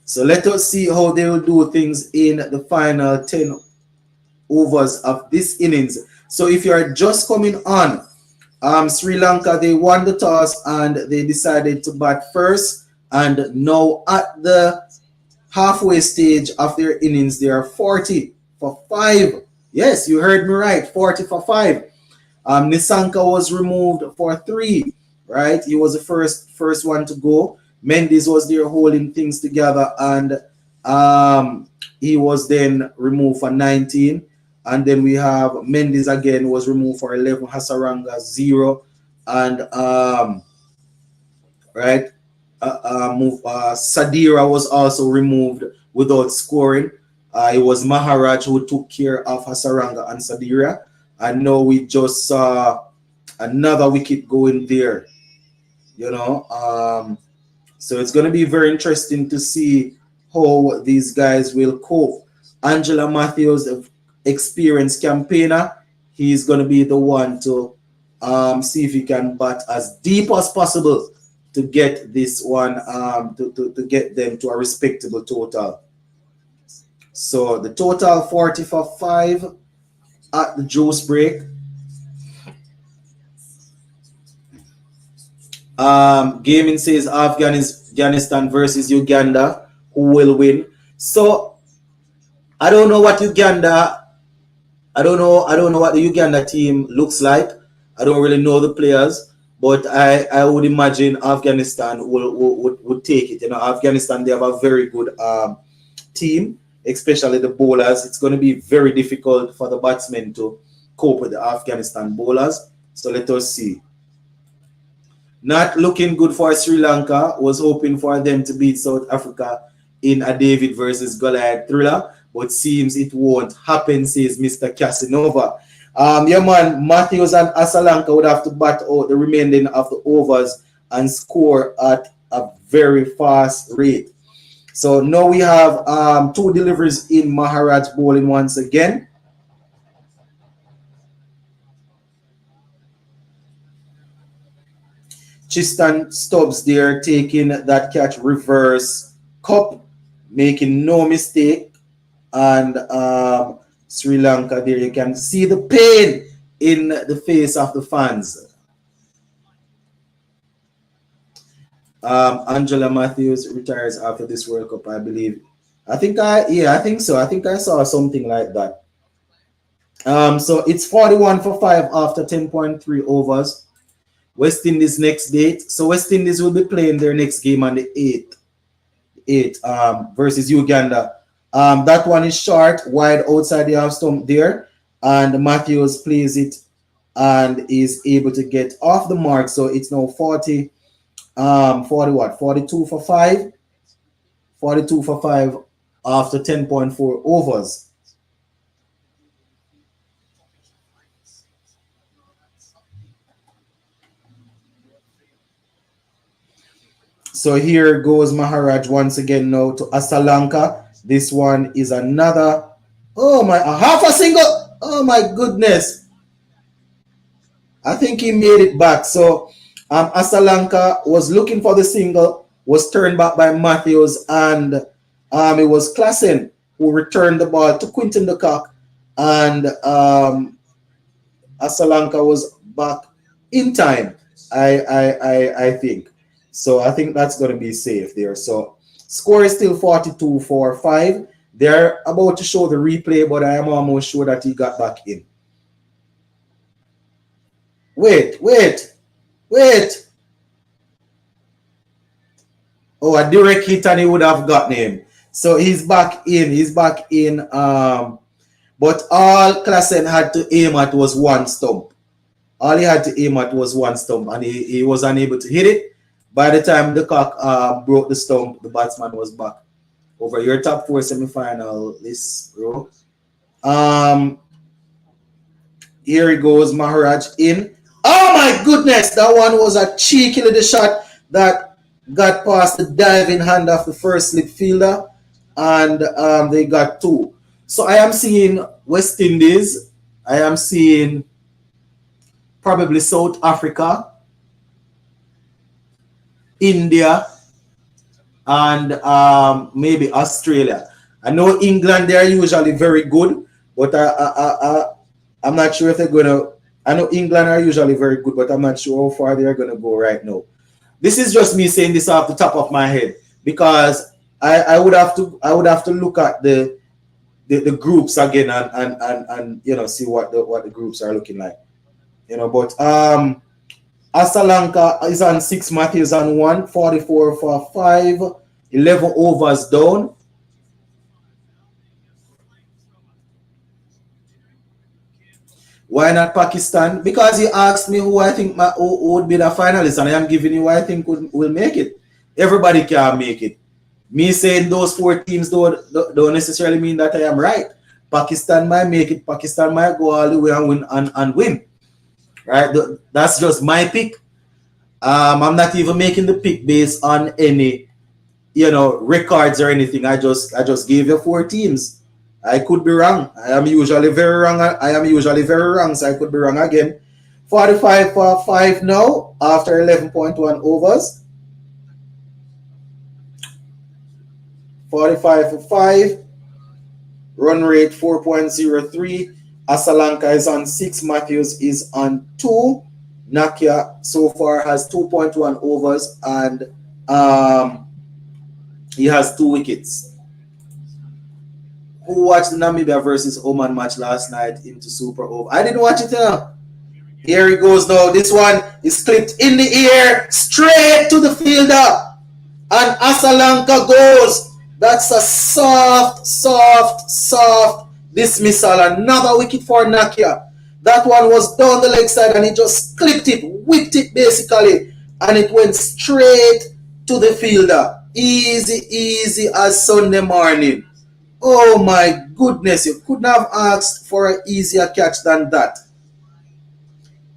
So let us see how they will do things in the final 10 overs of this innings. So if you are just coming on, Sri Lanka, they won the toss and they decided to bat first. And now at the halfway stage of their innings, they are 40 for 5. Yes, you heard me right, 40 for 5. Nisanka was removed for 3, right? He was the first one to go. Mendes was there holding things together, and he was then removed for 19. And then we have Mendes again was removed for 11, Hasaranga 0, and right, Sadira was also removed without scoring. It was Maharaj who took care of Hasaranga and Sadira. And now we just saw another wicket going there, you know. So it's going to be very interesting to see how these guys will cope. Angela Matthews, experienced campaigner, he's going to be the one to see if he can bat as deep as possible to get this one, to get them to a respectable total. So the total 40 for 5 at the juice break. Gaming says Afghanistan versus Uganda, who will win. So I don't know what Uganda. I don't know what the Uganda team looks like. I don't really know the players, but I would imagine Afghanistan would take it. You know, Afghanistan, they have a very good team, especially the bowlers. It's going to be very difficult for the batsmen to cope with the Afghanistan bowlers. So let us see. Not looking good for Sri Lanka. Was hoping for them to beat South Africa in a David versus Goliath thriller, but seems it won't happen, says Mr. Casanova. Yeah, man, Matthews and Asalanka would have to bat out the remaining of the overs and score at a very fast rate. So now we have 2 deliveries in Maharaj bowling once again. Tristan Stubbs there taking that catch reverse cup, making no mistake. And Sri Lanka there, you can see the pain in the face of the fans. Angela Matthews retires after this World Cup, I believe. I think so. I think I saw something like that. So it's 41 for 5 after 10.3 overs. West Indies next date. So West Indies will be playing their next game on the 8th versus Uganda. That one is short, wide outside the half stump there. And Matthews plays it and is able to get off the mark. So it's now 40 what? 42 for 5. 42 for 5 after 10.4 overs. So here goes Maharaj once again now to Asalanka. This one is another. Oh my, half a single. Oh my goodness. I think he made it back. So Asalanka was looking for the single, was turned back by Matthews, and It was Klassen who returned the ball to Quinton de Kock, and Lanka was back in time. I think so. I think that's going to be safe there. So score is still 42-5. They're about to show the replay, but I am almost sure that he got back in. Wait. Oh, a direct hit and he would have gotten him. So he's back in. But all Klassen had to aim at was one stump. All he had to aim at was one stump, and he was unable to hit it. By the time the Cock broke the stump, the batsman was back. Over your top four semi-final list, bro. Here he goes, Maharaj in. Oh my goodness, that one was a cheeky little shot that got past the diving hand of the first slip fielder, and they got two. So I am seeing West Indies. I am seeing probably South Africa, India, and maybe Australia. I know England, they are usually very good, but I'm not sure if they're going to. I know England are usually very good, but I'm not sure how far they're going to go right now. This is just me saying this off the top of my head, because I would have to look at the groups again and you know, see what the groups are looking like. You know, but Lanka is on 6, Matthews on 1, 44 for 5, 11 overs down. Why not Pakistan? Because you asked me who I think who would be the finalist, and I am giving you who I think will make it. Everybody can make it. Me saying those 4 teams don't necessarily mean that I am right. Pakistan might make it. Pakistan might go all the way and win. Right? That's just my pick. I'm not even making the pick based on any, you know, records or anything. I just gave you 4 teams. I could be wrong. I am usually very wrong, so I could be wrong again. 45 for 5 now after 11.1 overs. 45 for 5. Run rate 4.03. Lanka is on 6. Matthews is on 2. Nakia so far has 2.1 overs, and he has 2 wickets. Who watched Namibia versus Oman match last night into Super Over? I didn't watch it. Here he goes now. This one is clipped in the air, straight to the fielder, and Lanka goes. That's a soft dismissal. Another wicket for Nakia. That one was down the leg side, and he just clipped it, whipped it basically, and it went straight to the fielder. Easy as Sunday morning. Oh my goodness, you couldn't have asked for an easier catch than that.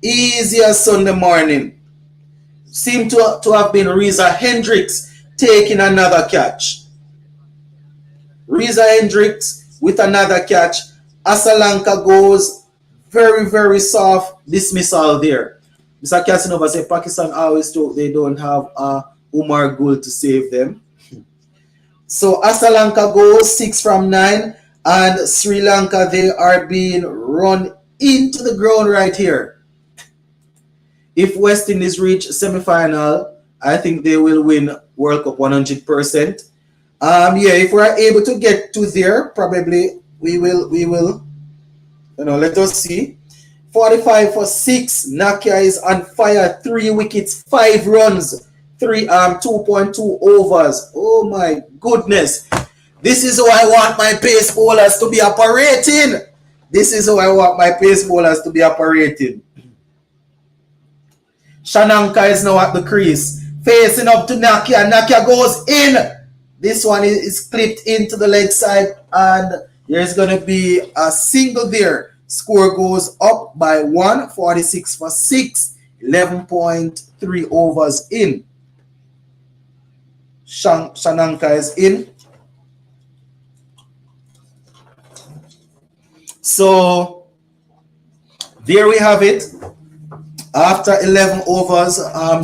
Easy as Sunday morning. Seemed to have been Reza Hendricks taking another catch. Reza Hendricks with another catch. Lanka goes very soft dismissal there. Mr. Casanova said Pakistan always talk they don't have Umar Gul to save them. So Lanka goes 6 from 9, and Sri Lanka, they are being run into the ground right here. If West Indies reach semi-final, I think they will win World Cup 100%. Yeah, if we're able to get to there, probably we will, you know, let us see. 45 for 6, Nakia is on fire, 3 wickets, 5 runs. 2.2 overs. Oh my goodness. This is how I want my pace bowlers to be operating. Shananka is now at the crease, facing up to Nakia. Nakia goes in. This one is clipped into the leg side, and there's going to be a single there. Score goes up by 1, 46 for 6, 11.3 overs in. Shananka is in. So there we have it. After 11 overs,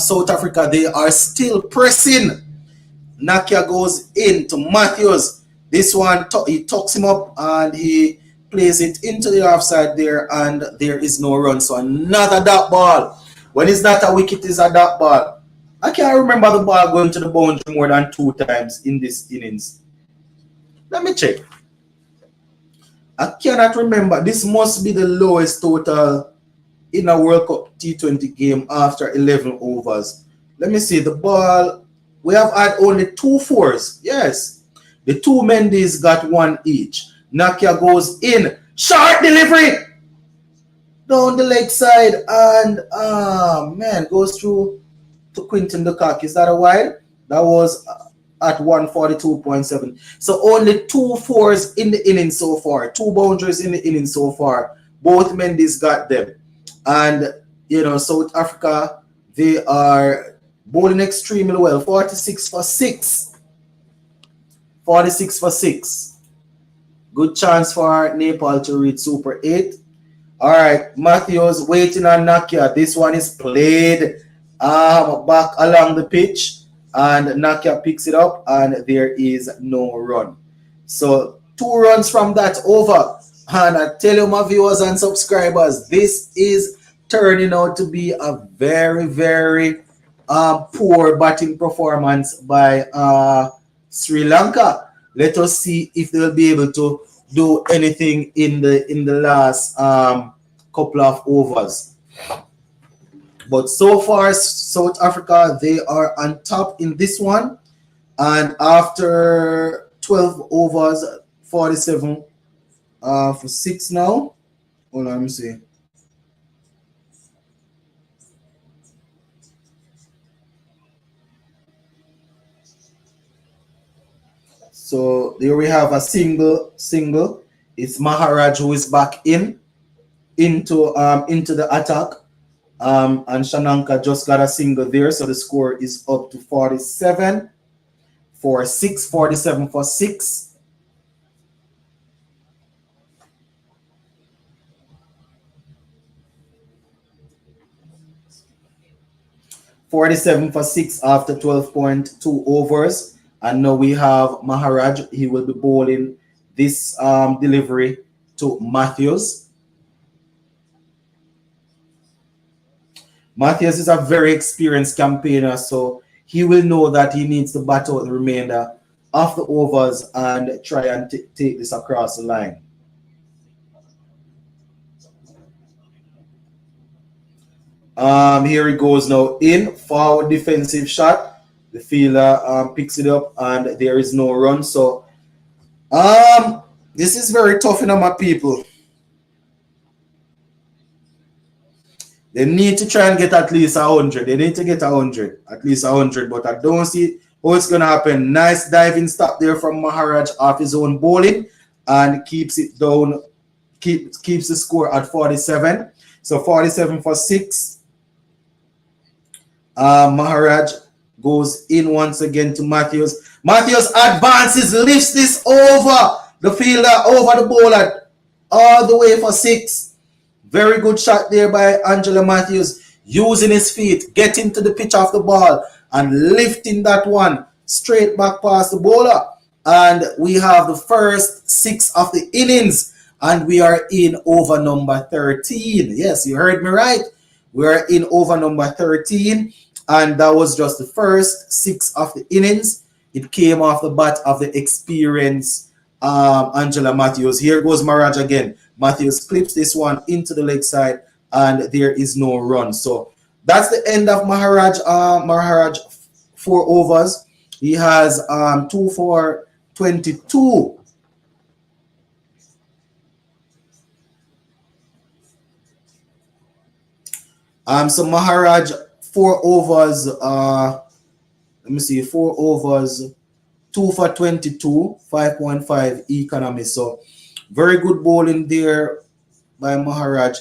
South Africa, they are still pressing. Nakia goes in to Matthews. This one, he tucks him up and he plays it into the offside there, and there is no run. So another dot ball. When it's not a wicket, it's a dot ball. I can't remember the ball going to the boundary more than 2 times in this innings. Let me check. I cannot remember. This must be the lowest total in a World Cup T20 game after 11 overs. Let me see. The ball, we have had only 2 fours. Yes. The 2 Mendes got 1 each. Nakia goes in. Short delivery. Down the leg side. And, man, goes through to Quinton de Kock. Is that a wide? That was at 142.7. So only 2 fours in the inning so far. 2 boundaries in the inning so far. Both Mendes got them. And, you know, South Africa, they are bowling extremely well. 46 for 6. 46 for 6. Good chance for Nepal to reach Super 8. All right, Matthews waiting on Nakia. This one is played back along the pitch. And Nakia picks it up, and there is no run. So 2 runs from that over. And I tell you, my viewers and subscribers, this is turning out to be a very, very poor batting performance by Sri Lanka. Let us see if they'll be able to do anything in the last couple of overs. But so far, South Africa, they are on top in this one. And after 12 overs, 47 for 6 now. Hold on, let me see. So there we have a single. It's Maharaj who is back into the attack. And Shananka just got a single there, so the score is up to 47 for 6, 47 for 6. (47 for 6) after 12.2 overs. And now we have Maharaj. He will be bowling this delivery to Matthews. Matthews is a very experienced campaigner, so he will know that he needs to bat out the remainder of the overs and try and take this across the line. Here he goes now in forward defensive shot. The fielder picks it up, and there is no run. So this is very tough, my people. They need to try and get at least 100. They need to get 100, at least 100. But I don't see how it's going to happen. Nice diving stop there from Maharaj off his own bowling, and keeps it down, keeps the score at 47. So 47 for 6. Maharaj goes in once again to Matthews. Matthews advances, lifts this over the fielder, over the bowler, all the way for 6. Very good shot there by Angela Matthews, using his feet, getting to the pitch of the ball and lifting that one straight back past the bowler. And we have the first 6 of the innings, and we are in over number 13. Yes, you heard me right. We are in over number 13, and that was just the first 6 of the innings. It came off the bat of the experienced Angela Matthews. Here goes Maharaj again. Matthews clips this one into the leg side, and there is no run. So that's the end of Maharaj. Maharaj 4 overs. He has 2 for 22. So Maharaj 4 overs. Let me see, 4 overs, 2 for 22, 5.5 economy. So very good bowling there by Maharaj,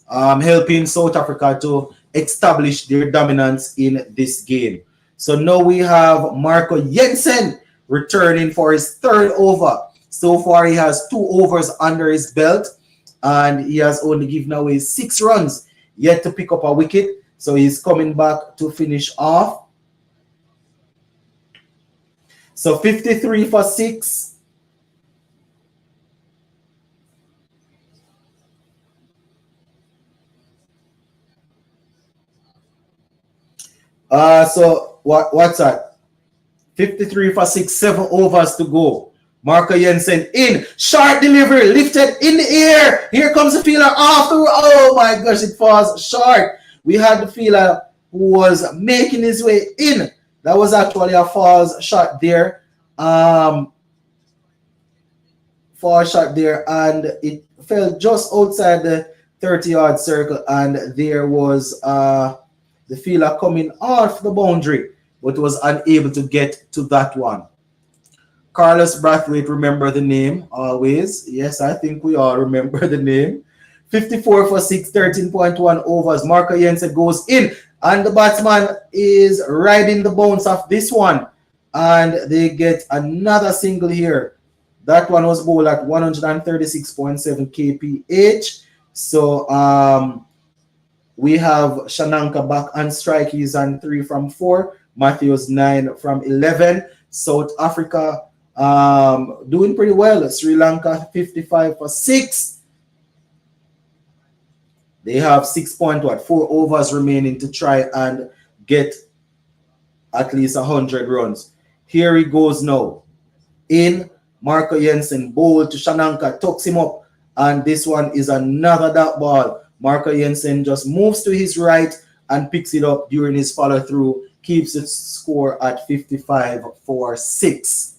helping South Africa to establish their dominance in this game. So now we have Marco Jensen returning for his 3rd over. So far he has 2 overs under his belt, and he has only given away 6 runs, yet to pick up a wicket. So he's coming back to finish off. So 53 for 6. So what's that? 53 for 6, 7 overs to go. Marco Jensen in. Short delivery, lifted in the air. Here comes the fielder after. Oh my gosh, it falls short. We had the fielder who was making his way in. That was actually a false shot there. False shot there, and it fell just outside the 30-yard circle, and there was the fielder coming off the boundary, but was unable to get to that one. Carlos Brathwaite, remember the name always. Yes, I think we all remember the name. 54 for 6, 13.1 overs. Marco Jensen goes in, and the batsman is riding the bounce of this one, and they get another single here. That one was bowled at 136.7 kph. So we have Shananka back on strike. He's on 3 from 4. Matthews 9 from 11. South Africa doing pretty well. Sri Lanka 55 for 6. They have 4 overs remaining to try and get at least 100 runs. Here he goes now. In Marco Jensen, bowl to Shananka, tucks him up, and this one is another dot ball. Marco Jensen just moves to his right and picks it up during his follow through, keeps the score at 55 for 6.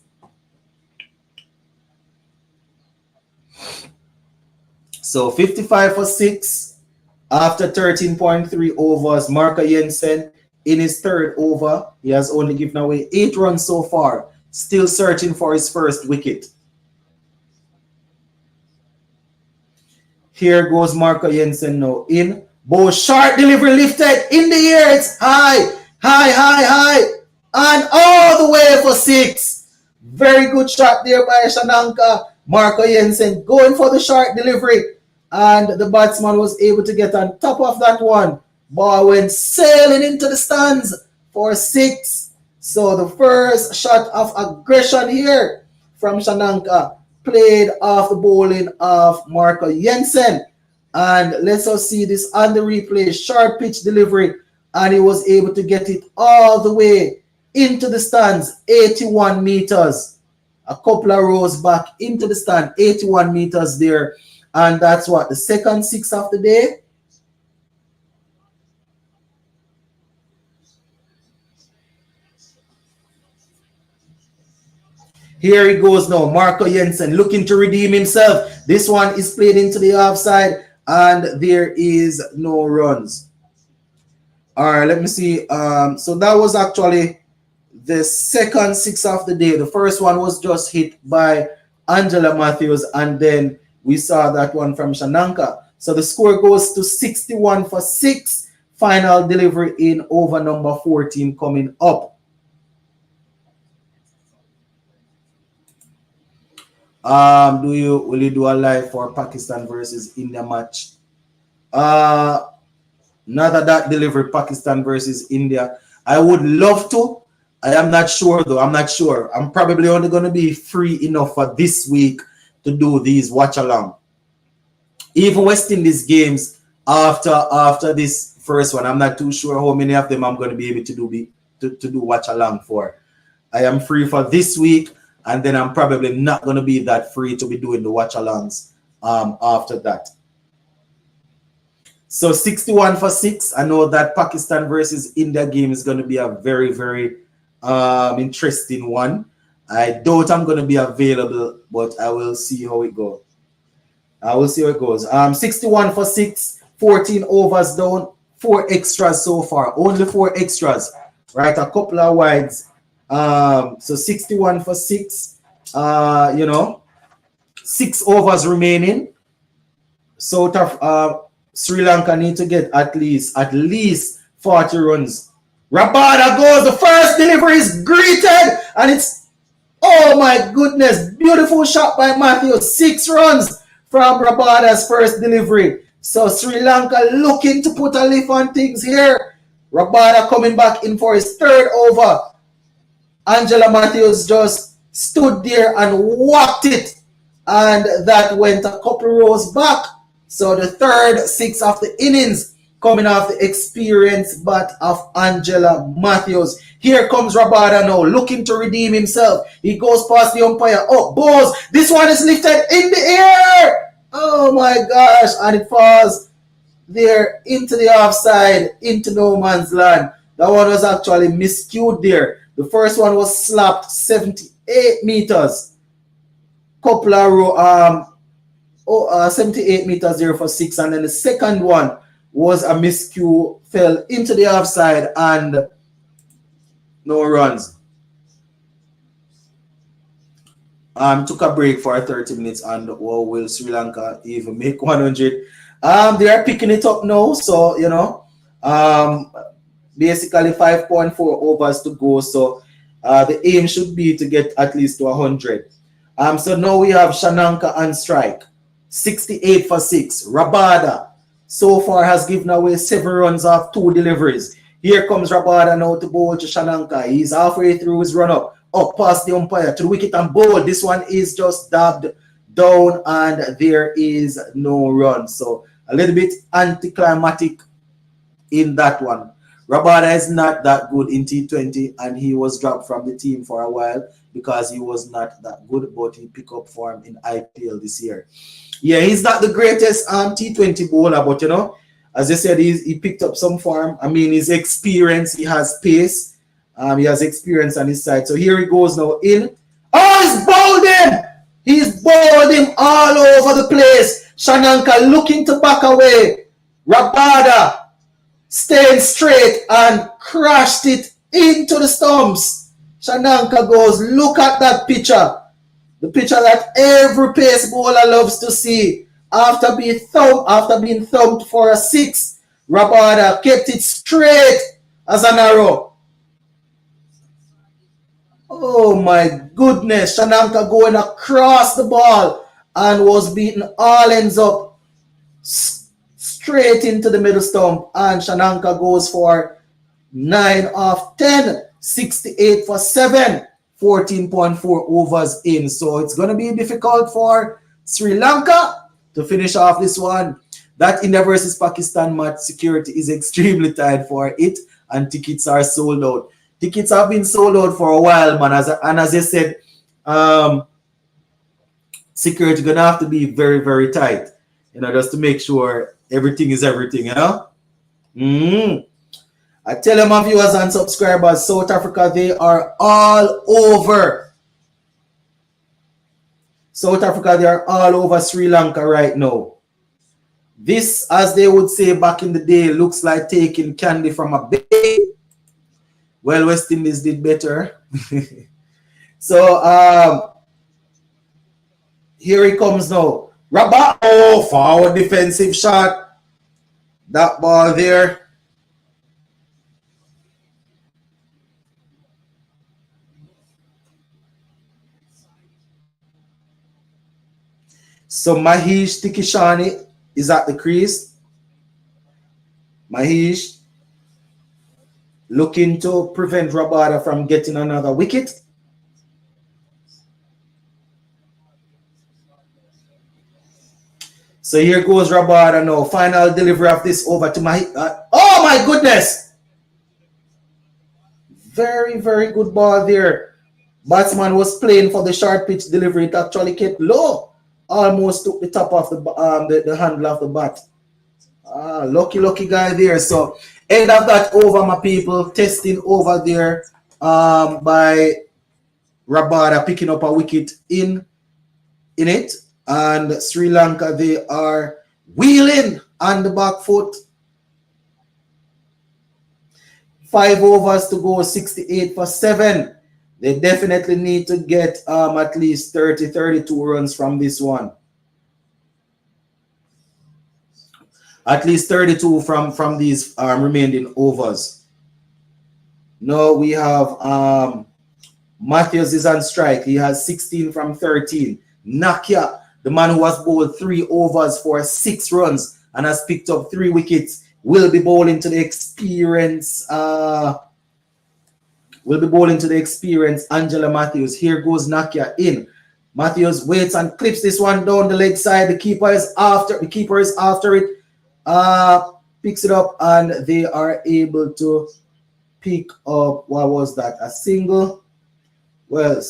So 55 for 6 after 13.3 overs. Marco Jensen in his third over, he has only given away 8 runs so far. Still searching for his first wicket. Here goes Marco Jensen now in. Bow short delivery lifted in the air. It's high, and all the way for 6. Very good shot there by Shananka. Marco Jensen going for the short delivery, and the batsman was able to get on top of that one. Ball went sailing into the stands for 6. So the first shot of aggression here from Shananka played off the bowling of Marco Jensen. And let's us see this on the replay. Short pitch delivery, and he was able to get it all the way into the stands, 81 meters. A couple of rows back into the stand, 81 meters there. And that's what, the second 6 of the day? Here he goes now. Marco Jensen looking to redeem himself. This one is played into the offside, and there is no runs. All right, let me see. So that was actually the second 6 of the day. The first one was just hit by Angela Matthews, and then we saw that one from Shananka. So the score goes to 61 for 6. Final delivery in over number 14 coming up. Will you do a live for Pakistan versus India match? Not that delivery, Pakistan versus India. I would love to. I am not sure though. I'm not sure. I'm probably only going to be free enough for this week to do these watch along. Even West Indies games after this first one, I'm not too sure how many of them I'm going to be able to do watch along for. I am free for this week, and then I'm probably not going to be that free to be doing the watch alongs after that. So 61 for 6. I know that Pakistan versus India game is going to be a very, very interesting one. I doubt I'm going to be available, but I will see how it goes. 61 for 6, 14 overs down, 4 extras so far. Only 4 extras, right? A couple of wides. So 61 for 6. 6 overs remaining. Sri Lanka need to get at least 40 runs. Rabada goes. The first delivery is greeted, and it's, oh my goodness, beautiful shot by Matthews. 6 runs from Rabada's first delivery. So Sri Lanka looking to put a lift on things here. Rabada coming back in for his third over. Angela Matthews just stood there and whacked it, and that went a couple rows back. So the third six of the innings coming off the experienced bat of Angela Matthews. Here comes Rabada now, looking to redeem himself. He goes past the umpire. Oh, balls! This one is lifted in the air! Oh my gosh! And it falls there into the offside, into no man's land. That one was actually miscued there. The first one was slapped 78 meters. Couple of 78 meters there for six, and then the second one was a miscue, fell into the offside and no runs. Took a break for 30 minutes, and will Sri Lanka even make 100? They are picking it up now, so you know, basically 5.4 overs to go. So the aim should be to get at least to 100. So now we have Shananka on strike, 68 for 6. Rabada so far has given away 7 runs off 2 deliveries. Here comes Rabada now to bowl to Shananka. He's halfway through his run up past the umpire to the wicket and bowl. This one is just dabbed down, and there is no run. So a little bit anticlimactic in that one. Rabada is not that good in T20, and he was dropped from the team for a while because he was not that good, but he picked up form in IPL this year. Yeah, he's not the greatest T20 bowler, but you know, as I said, he picked up some form. I mean, his experience, he has pace, he has experience on his side. So here he goes now in. Oh, he's bowled him! He's bowled him all over the place. Shananka looking to back away. Rabada staying straight and crashed it into the stumps. Shananka goes, look at that picture. The picture that every pace bowler loves to see. After being thumped for a 6, Rabada kept it straight as an arrow. Oh my goodness. Shananka going across the ball and was beaten all ends up straight into the middle stump, and Shananka goes for 9 of 10, 68 for 7, 14.4 overs in. So it's going to be difficult for Sri Lanka to finish off this one. That India versus Pakistan match security is extremely tight for it, and tickets are sold out. Tickets have been sold out for a while, man. As I said, security going to have to be very, very tight, you know, just to make sure everything is everything, you know. I tell you, my viewers and subscribers, South Africa, they are all over. South Africa, they are all over Sri Lanka right now. This, as they would say back in the day, looks like taking candy from a baby. Well, West Indies did better. So, here he comes now. Rabat, oh, forward defensive shot. That ball there. So Mahesh Tikishani is at the crease. Mahesh looking to prevent Rabada from getting another wicket. So here goes Rabada now. Final delivery of this over to Mahesh. Oh my goodness! Very, very good ball there. Batsman was playing for the short pitch delivery. It actually kept low. Almost took the top of the handle of the bat. Lucky guy there. So end of that over, my people. Testing over there by Rabada picking up a wicket in it. And Sri Lanka, they are wheeling on the back foot. 5 overs to go, 68 for 7. They definitely need to get at least 32 runs from this one. At least 32 from these remaining overs. Now we have Matthews is on strike. He has 16 from 13. Nakia, the man who has bowled 3 overs for 6 runs and has picked up 3 wickets, will be bowling to the experienced will be bowling to the experienced Angela Matthews. Here goes Nakia in. Matthews waits and clips this one down the leg side. The keeper is after it. Picks it up and they are able to pick up, what was that? A single. Well, it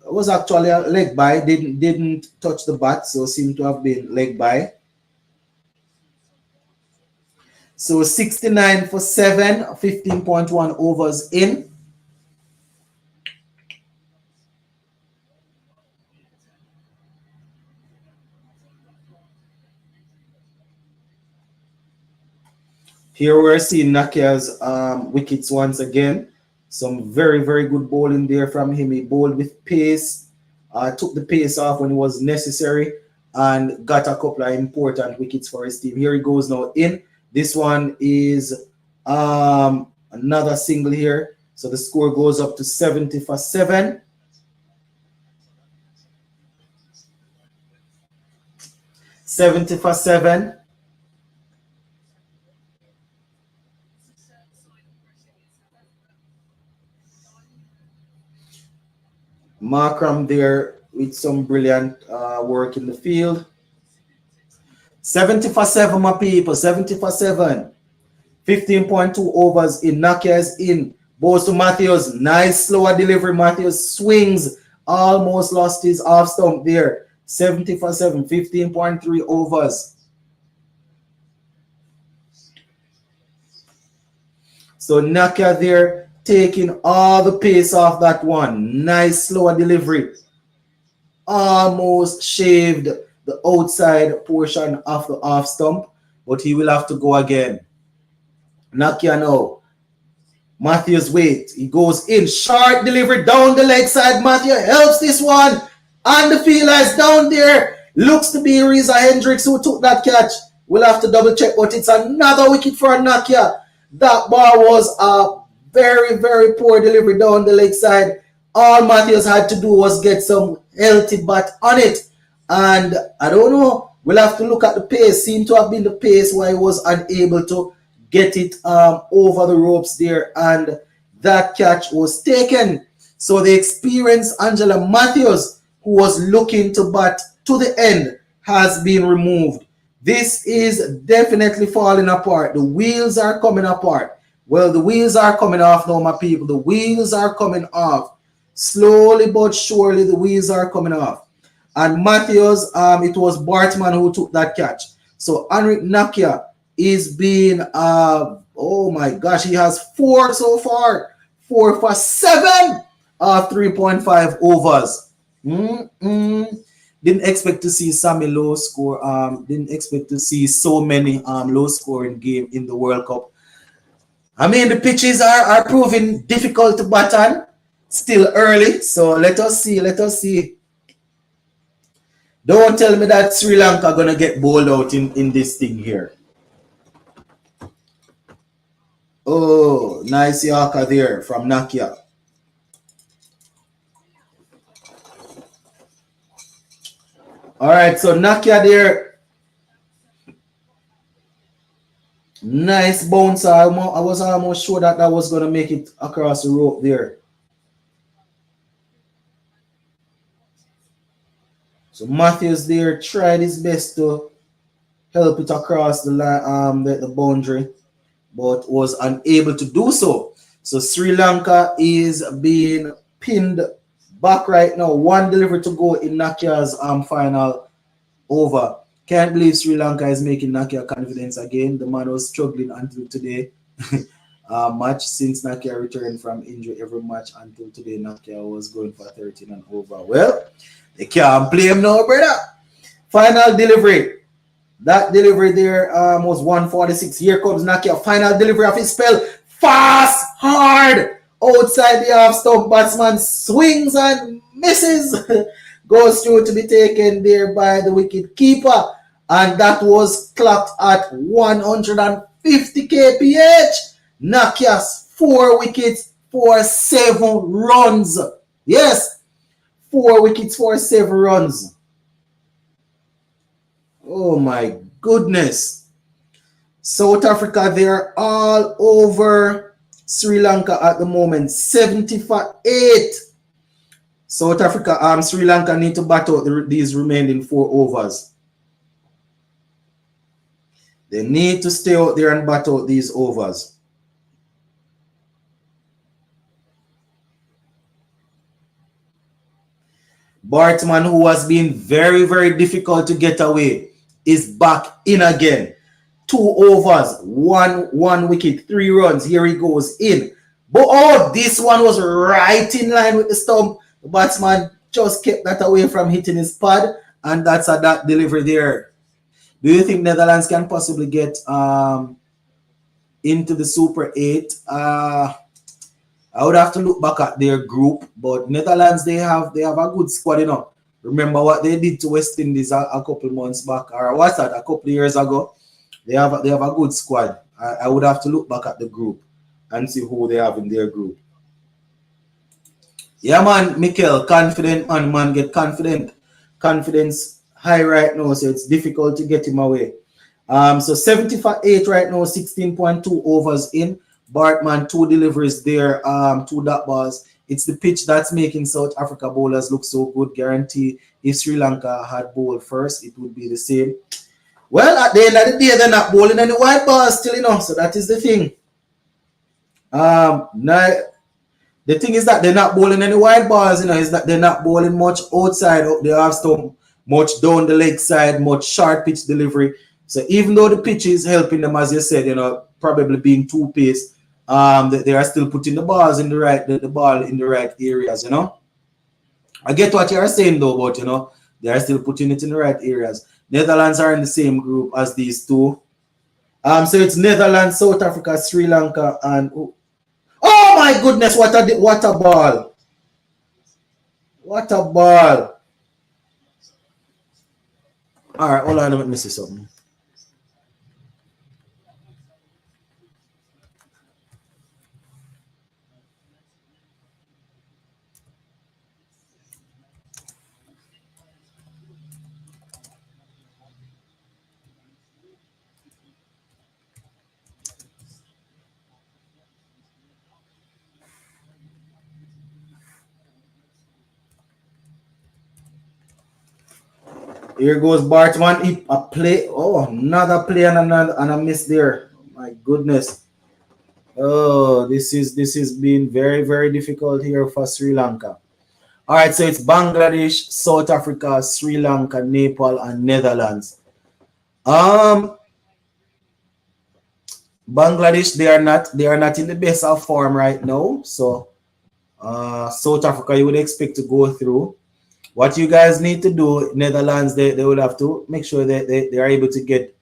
was actually a leg by. Didn't touch the bat, so seemed to have been leg by. So 69 for 7, 15.1 overs in. Here we're seeing Nakia's wickets once again. Some very, very good bowling there from him. He bowled with pace, took the pace off when it was necessary, and got a couple of important wickets for his team. Here he goes now in. This one is another single here. So the score goes up to 70 for 7. 70 for 7. Markram there with some brilliant work in the field. 70 for 7, my people. 70 for 7. 15.2 overs in. Nakia is in. Bowls to Matthews. Nice slower delivery. Matthews swings. Almost lost his off stump there. 70 for 7. 15.3 overs. So Nakia there taking all the pace off that one. Nice slower delivery. Almost shaved the outside portion of the off stump, but he will have to go again. Nakia now. Matthews wait. He goes in. Short delivery down the leg side. Matthew helps this one. And the fielder is down there. Looks to be Reza Hendricks who took that catch. We'll have to double check, but it's another wicket for Nakia. That ball was a very, very poor delivery down the leg side. All Matthews had to do was get some healthy bat on it. And I don't know. We'll have to look at the pace. Seemed to have been the pace where he was unable to get it over the ropes there, and that catch was taken. So the experienced Angela Matthews, who was looking to bat to the end, has been removed. This is definitely falling apart. The wheels are coming apart. Well, the wheels are coming off now, my people. The wheels are coming off. Slowly but surely, the wheels are coming off. And Matthews, it was Bartman who took that catch. So Henrik Nakia is being, oh my gosh, he has 4 so far. 4 for 7 of 3.5 overs. Didn't expect to see Sammy low score. Didn't expect to see so many low scoring game in the World Cup. I mean, the pitches are proving difficult to bat on. Still early, so let us see. Let us see. Don't tell me that Sri Lanka gonna get bowled out in this thing here. Oh, nice Yorker there from Nakia. All right, so Nakia there. Nice bouncer. I was almost sure that was going to make it across the rope there. So Matthews there tried his best to help it across the line, the boundary, but was unable to do so. So Sri Lanka is being pinned back right now. 1 delivery to go in Nakia's final over. Can't believe Sri Lanka is making Nakia confidence again. The man was struggling until today. Match since Nakia returned from injury. Every match until today, Nakia was going for 13 and over. Well, they can't play him now, brother. Final delivery. That delivery there was 146. Here comes Nakia. Final delivery of his spell. Fast, hard. Outside the half stump. Batsman swings and misses. Goes through to be taken there by the wicket keeper. And that was clocked at 150 kph. Nakia's 4 wickets for 7 runs. Yes, 4 wickets for 7 runs. Oh my goodness. South Africa, they're all over Sri Lanka at the moment 70 for 8. South Africa, Sri Lanka need to bat out these remaining 4 overs. They need to stay out there and bat out these overs. Bartman, who has been very, very difficult to get away, is back in again. 2 overs, one wicket, 3 runs. Here he goes in. But oh, this one was right in line with the stump. The batsman just kept that away from hitting his pad, and that's a that delivery there. Do you think Netherlands can possibly get into the Super 8? I would have to look back at their group, but Netherlands, they have a good squad, you know. Remember what they did to West Indies a couple months back, or what's that, a couple of years ago? They have a good squad. I would have to look back at the group and see who they have in their group. Yeah, man, Mikel, confident man, get confident. Confidence high right now, so it's difficult to get him away. So 70 for 8 right now, 16.2 overs in. Bartman, 2 deliveries there, 2 dot balls. It's the pitch that's making South Africa bowlers look so good. Guarantee if Sri Lanka had bowled first, it would be the same. Well, at the end of the day, they're not bowling any white balls still, you know, so that is the thing. Now, the thing is that they're not bowling any white balls, you know, is that they're not bowling much outside of the half stump, much down the leg side, much short pitch delivery. So even though the pitch is helping them, as you said, you know, probably being too paced, they are still putting the balls in the ball in the right areas, you know. I get what you are saying though, but you know, they are still putting it in the right areas. Netherlands are in the same group as these two. So it's Netherlands, South Africa, Sri Lanka, and oh my goodness, what a ball! What a ball! All right, hold on, let me see something. Here goes Bartman. A play. Oh, another play and a miss there. My goodness. Oh, this is being very, very difficult here for Sri Lanka. All right, so it's Bangladesh, South Africa, Sri Lanka, Nepal, and Netherlands. Bangladesh, they are not in the best of form right now. So South Africa, you would expect to go through. What you guys need to do, Netherlands, they will have to make sure that they are able to get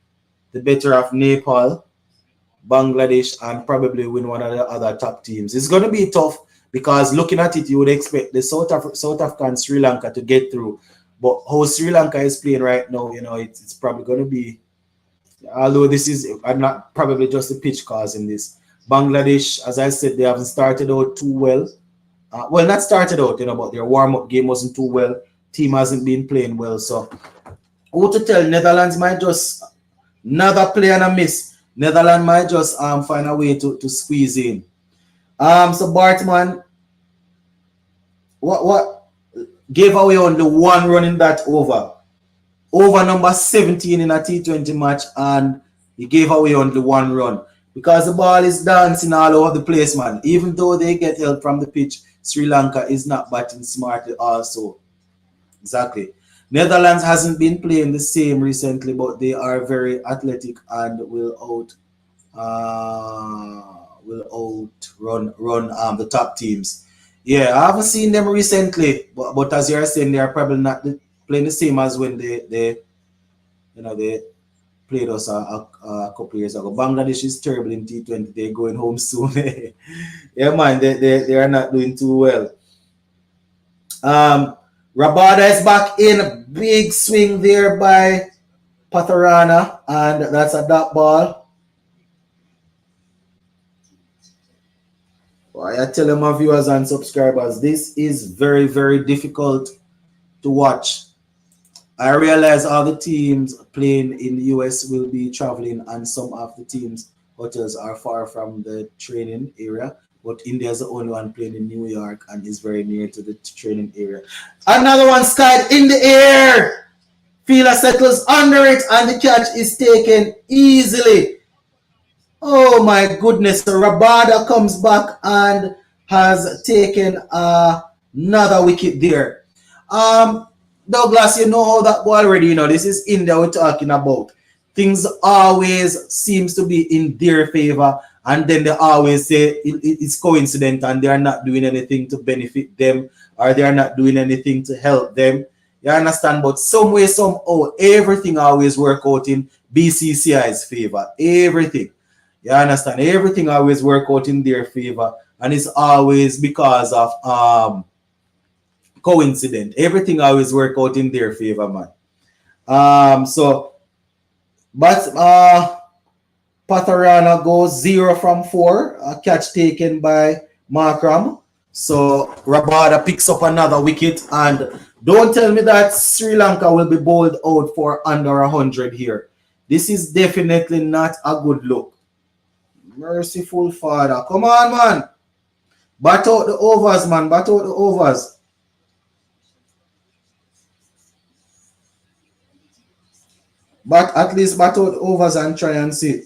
the better of Nepal, Bangladesh, and probably win one of the other top teams. It's going to be tough because looking at it, you would expect the South Africa and Sri Lanka to get through. But how Sri Lanka is playing right now, you know, it's probably going to be, although this is not probably just the pitch causing this. Bangladesh, as I said, they haven't started out too well. Well, not started out, you know, but their warm-up game wasn't too well. Team hasn't been playing well. So, who to tell? Netherlands might just another play and a miss. Netherlands might just find a way to squeeze in. So Bartman, what gave away only 1 run in that over. Over number 17 in a T20 match, and he gave away only 1 run. Because the ball is dancing all over the place, man. Even though they get help from the pitch, Sri Lanka is not batting smartly also. Exactly. Netherlands hasn't been playing the same recently, but they are very athletic and will outrun the top teams. Yeah, I haven't seen them recently, but as you're saying, they are probably not playing the same as when they played us a couple years ago. Bangladesh is terrible in T20. They're going home soon. Yeah, man, they are not doing too well. Rabada is back in. A big swing there by Patharana, and that's a dot ball. I tell you, my viewers and subscribers, this is very, very difficult to watch. I realize all the teams playing in the US will be traveling, and some of the teams hotels are far from the training area. But India is the only one playing in New York and is very near to the training area. Another one skied in the air. Fielder settles under it and the catch is taken easily. Oh my goodness. So Rabada comes back and has taken another wicket there. Douglas, you know how that go already. This is India we're talking about. Things always seems to be in their favor, and then they always say it's coincident and they are not doing anything to benefit them, or they are not doing anything to help them. You understand? But some way, somehow, everything always work out in BCCI's favor. Everything. You understand? Everything always work out in their favor, and it's always because of coincident. Everything always work out in their favor, man. But Patharana goes 0 from 4. A catch taken by Markram. So Rabada picks up another wicket, and don't tell me that Sri Lanka will be bowled out for under 100 here. This is definitely not a good look. Merciful Father. Come on, man. Bat out the overs, man. Bat out the overs. But at least bat out the overs and try and see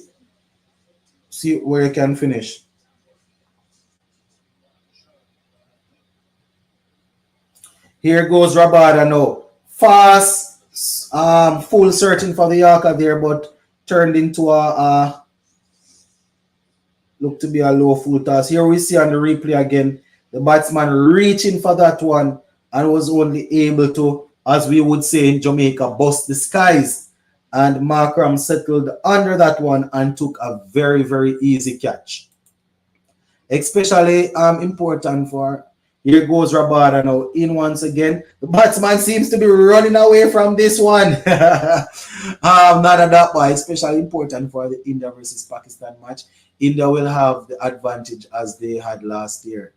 where you can finish. Here goes Rabada now. Fast, full searching for the Yorker there, but turned into a look to be a low full toss. Here we see on the replay again, the batsman reaching for that one and was only able to, as we would say in Jamaica, bust the skies. And Markram settled under that one and took a very, very easy catch. Especially important for, here goes Rabada now in once again. The batsman seems to be running away from this one. Not at that point, especially important for the India versus Pakistan match. India will have the advantage as they had last year.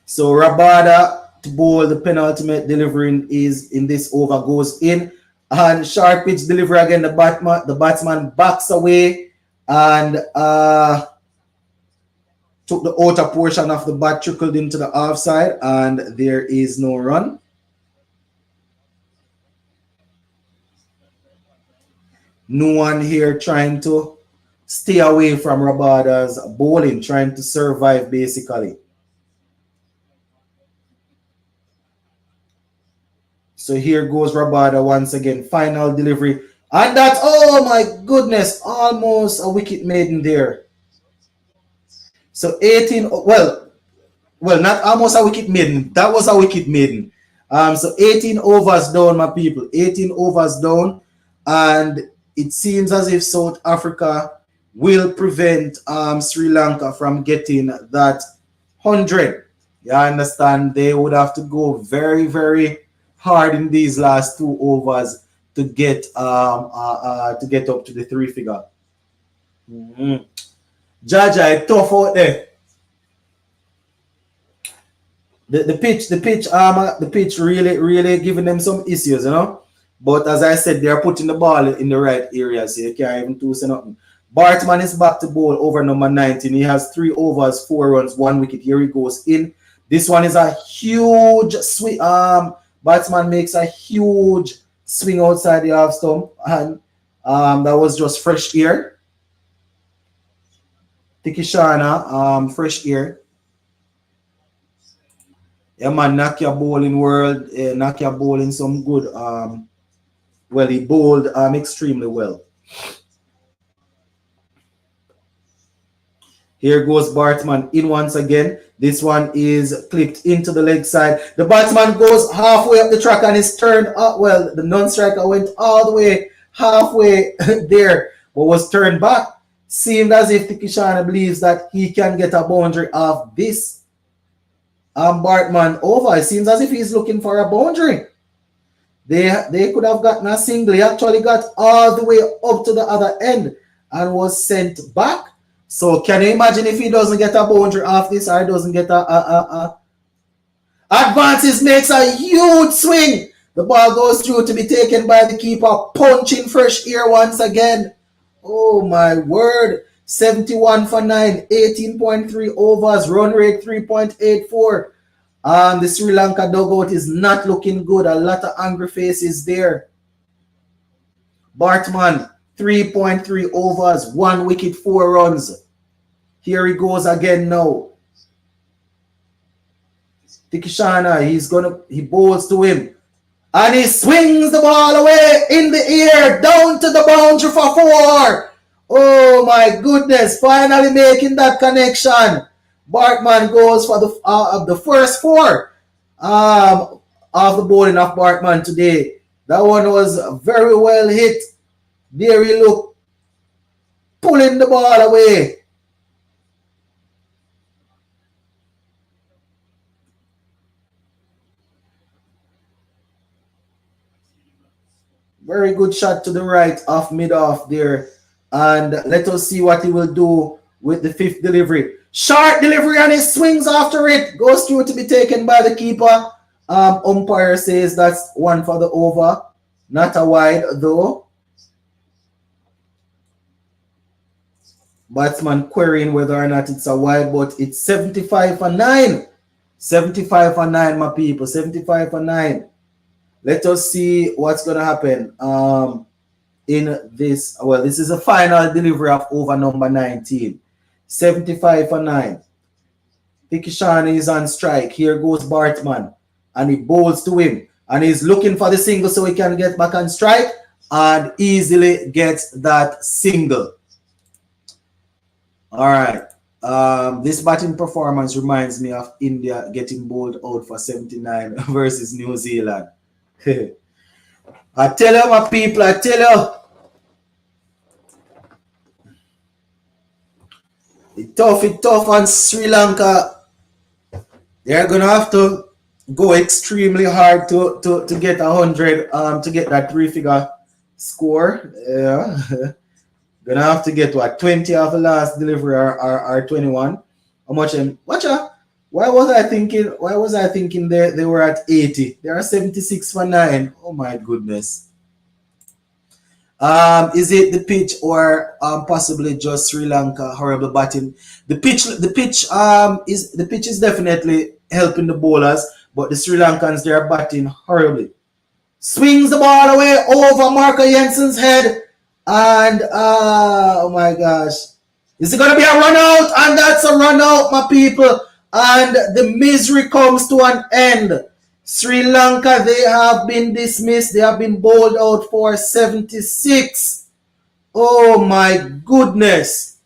So Rabada to bowl the penultimate delivering is in this over goes in, and sharp pitch delivery again. The batsman backs away and took the outer portion of the bat, trickled into the offside, and there is no run. No one here trying to stay away from Rabada's bowling, trying to survive basically. So here goes Rabada once again, final delivery. And that's, oh my goodness, almost a wicket maiden there. So 18, well, not almost a wicket maiden. That was a wicket maiden. So 18 overs down, my people. 18 overs down. And it seems as if South Africa will prevent Sri Lanka from getting that 100. You understand? They would have to go very, very hard in these last 2 overs to get up to the 3 figure. Jaja, tough out there. The pitch really giving them some issues, But as I said, they're putting the ball in the right area, so you can't even do nothing. Bartman is back to bowl over number 19. He has 3 overs, 4 runs, 1 wicket. Here he goes in. This one is a huge swing. Batsman makes a huge swing outside the half stump, and that was just fresh air. Tikishana, fresh air. Yeah, man, Nakia bowling world, Nakia bowling some good. Well, he bowled extremely well. Here goes Bartman in once again. This one is clipped into the leg side. The batsman goes halfway up the track and is turned up. Well, the non-striker went all the way halfway there, but was turned back. Seemed as if Tikishana believes that he can get a boundary off this Bartman over. It seems as if he's looking for a boundary. They could have gotten a single. He actually got all the way up to the other end and was sent back. So can you imagine if he doesn't get a boundary off this, or doesn't get a Advances, makes a huge swing. The ball goes through to be taken by the keeper. Punching fresh air once again. Oh my word. 71 for 9. 18.3 overs. Run rate 3.84. The Sri Lanka dugout is not looking good. A lot of angry faces there. Bartman, 3.3 overs. 1 wicket, 4 runs. Here he goes again now. Tikishana, he bowls to him. And he swings the ball away in the air, down to the boundary for 4. Oh my goodness, finally making that connection. Bartman goes for the first 4 of the bowling of Bartman today. That one was very well hit. There he looked, pulling the ball away. Very good shot to the right off mid-off there. And let us see what he will do with the 5th delivery. Short delivery and he swings after it. Goes through to be taken by the keeper. Umpire says that's 1 for the over. Not a wide though. Batsman querying whether or not it's a wide, but it's 75 for 9. 75 for 9, my people. 75 for 9. Let us see what's going to happen in this. Well, this is a final delivery of over number 19. 75 for 9. Tikishani is on strike. Here goes Bartman. And he bowls to him. And he's looking for the single so he can get back on strike. And easily gets that single. All right. This batting performance reminds me of India getting bowled out for 79 versus New Zealand. I tell you, my people, I tell you. It's tough on Sri Lanka. They're going to have to go extremely hard to get 100, to get that 3-figure score. Yeah. Gonna have to get what, 20 off the last delivery or 21. How much? Why was I thinking they were at 80? They are 76 for 9. Oh my goodness. Is it the pitch or possibly just Sri Lanka horrible batting? The pitch is definitely helping the bowlers, but the Sri Lankans, they are batting horribly. Swings the ball away over Marco Jensen's head. And oh my gosh, is it gonna be a run out? And that's a run out, my people. And the misery comes to an end. Sri Lanka, they have been dismissed. They have been bowled out for 76. Oh my goodness.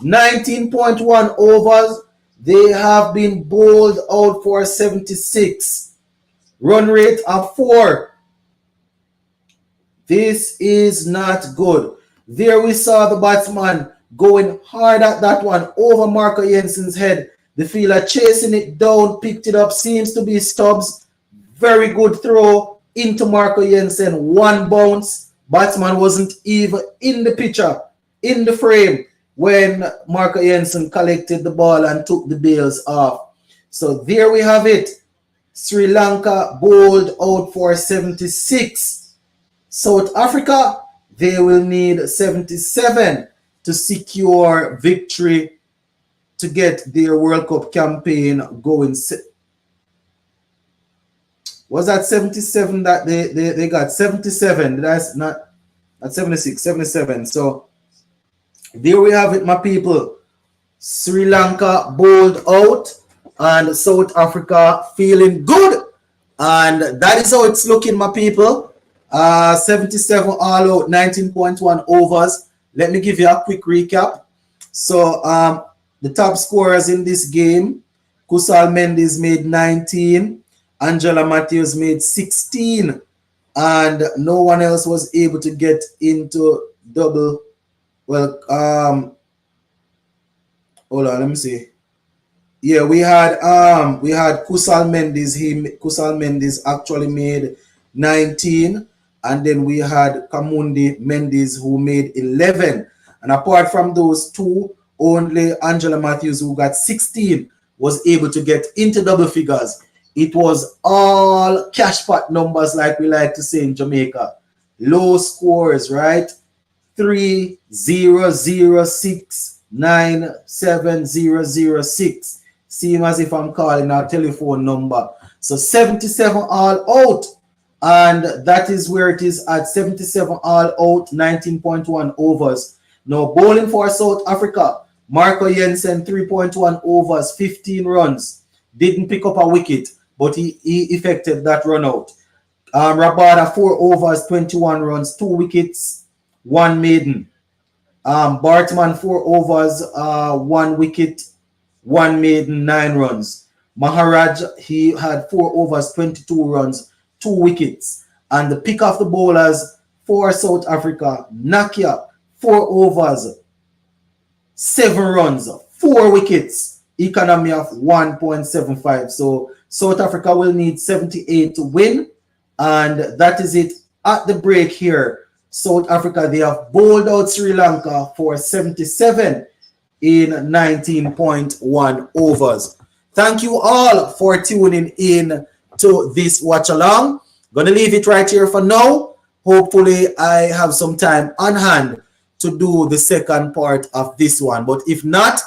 19.1 overs. They have been bowled out for 76. Run rate of 4. This is not good. There we saw the batsman going hard at that one over Marco Jensen's head. The fielder chasing it down, picked it up, seems to be Stubbs. Very good throw into Marco Jensen. 1 bounce. Batsman wasn't even in the picture, in the frame, when Marco Jensen collected the ball and took the bails off. So there we have it. Sri Lanka bowled out for 76. South Africa, they will need 77 to secure victory to get their World Cup campaign going. Was that 77 that they got? 77. That's not 76, 77. So there we have it, my people. Sri Lanka bowled out and South Africa feeling good. And that is how it's looking, my people. 77 all out, 19.1 overs. Let me give you a quick recap. So the top scorers in this game, Kusal Mendes made 19, Angela Matthews made 16, and no one else was able to get into double. Well, hold on, let me see. Yeah, we had Kusal Mendes. Kusal Mendes actually made 19. And then we had Kamundi Mendes who made 11. And apart from those two, only Angela Matthews, who got 16, was able to get into double figures It was all cash pot numbers, like we like to say in Jamaica. Low scores, right? 3-0-0-6-9-7-0-0-6. Seem as if I'm calling our telephone number. So 77 all out. And that is where it is at 77 all out, 19.1 overs. Now bowling for South Africa, Marco Jensen 3.1 overs, 15 runs. Didn't pick up a wicket, but he effected that run out. Rabada 4 overs, 21 runs, 2 wickets, 1 maiden. Bartman 4 overs, 1 wicket, 1 maiden, 9 runs. Maharaj, he had 4 overs, 22 runs, 2 wickets. And the pick of the bowlers for South Africa, Nakia, 4 overs, 7 runs, 4 wickets, economy of 1.75. So South Africa will need 78 to win. And that is it at the break here. South Africa, they have bowled out Sri Lanka for 77 in 19.1 overs. Thank you all for tuning in to this watch along. Gonna leave it right here for now. Hopefully I have some time on hand to do the second part of this one. But if not,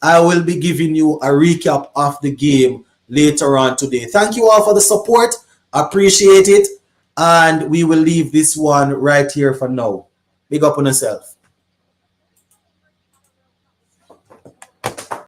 I will be giving you a recap of the game later on today. Thank you all for the support. Appreciate it. And we will leave this one right here for now. Big up on yourself.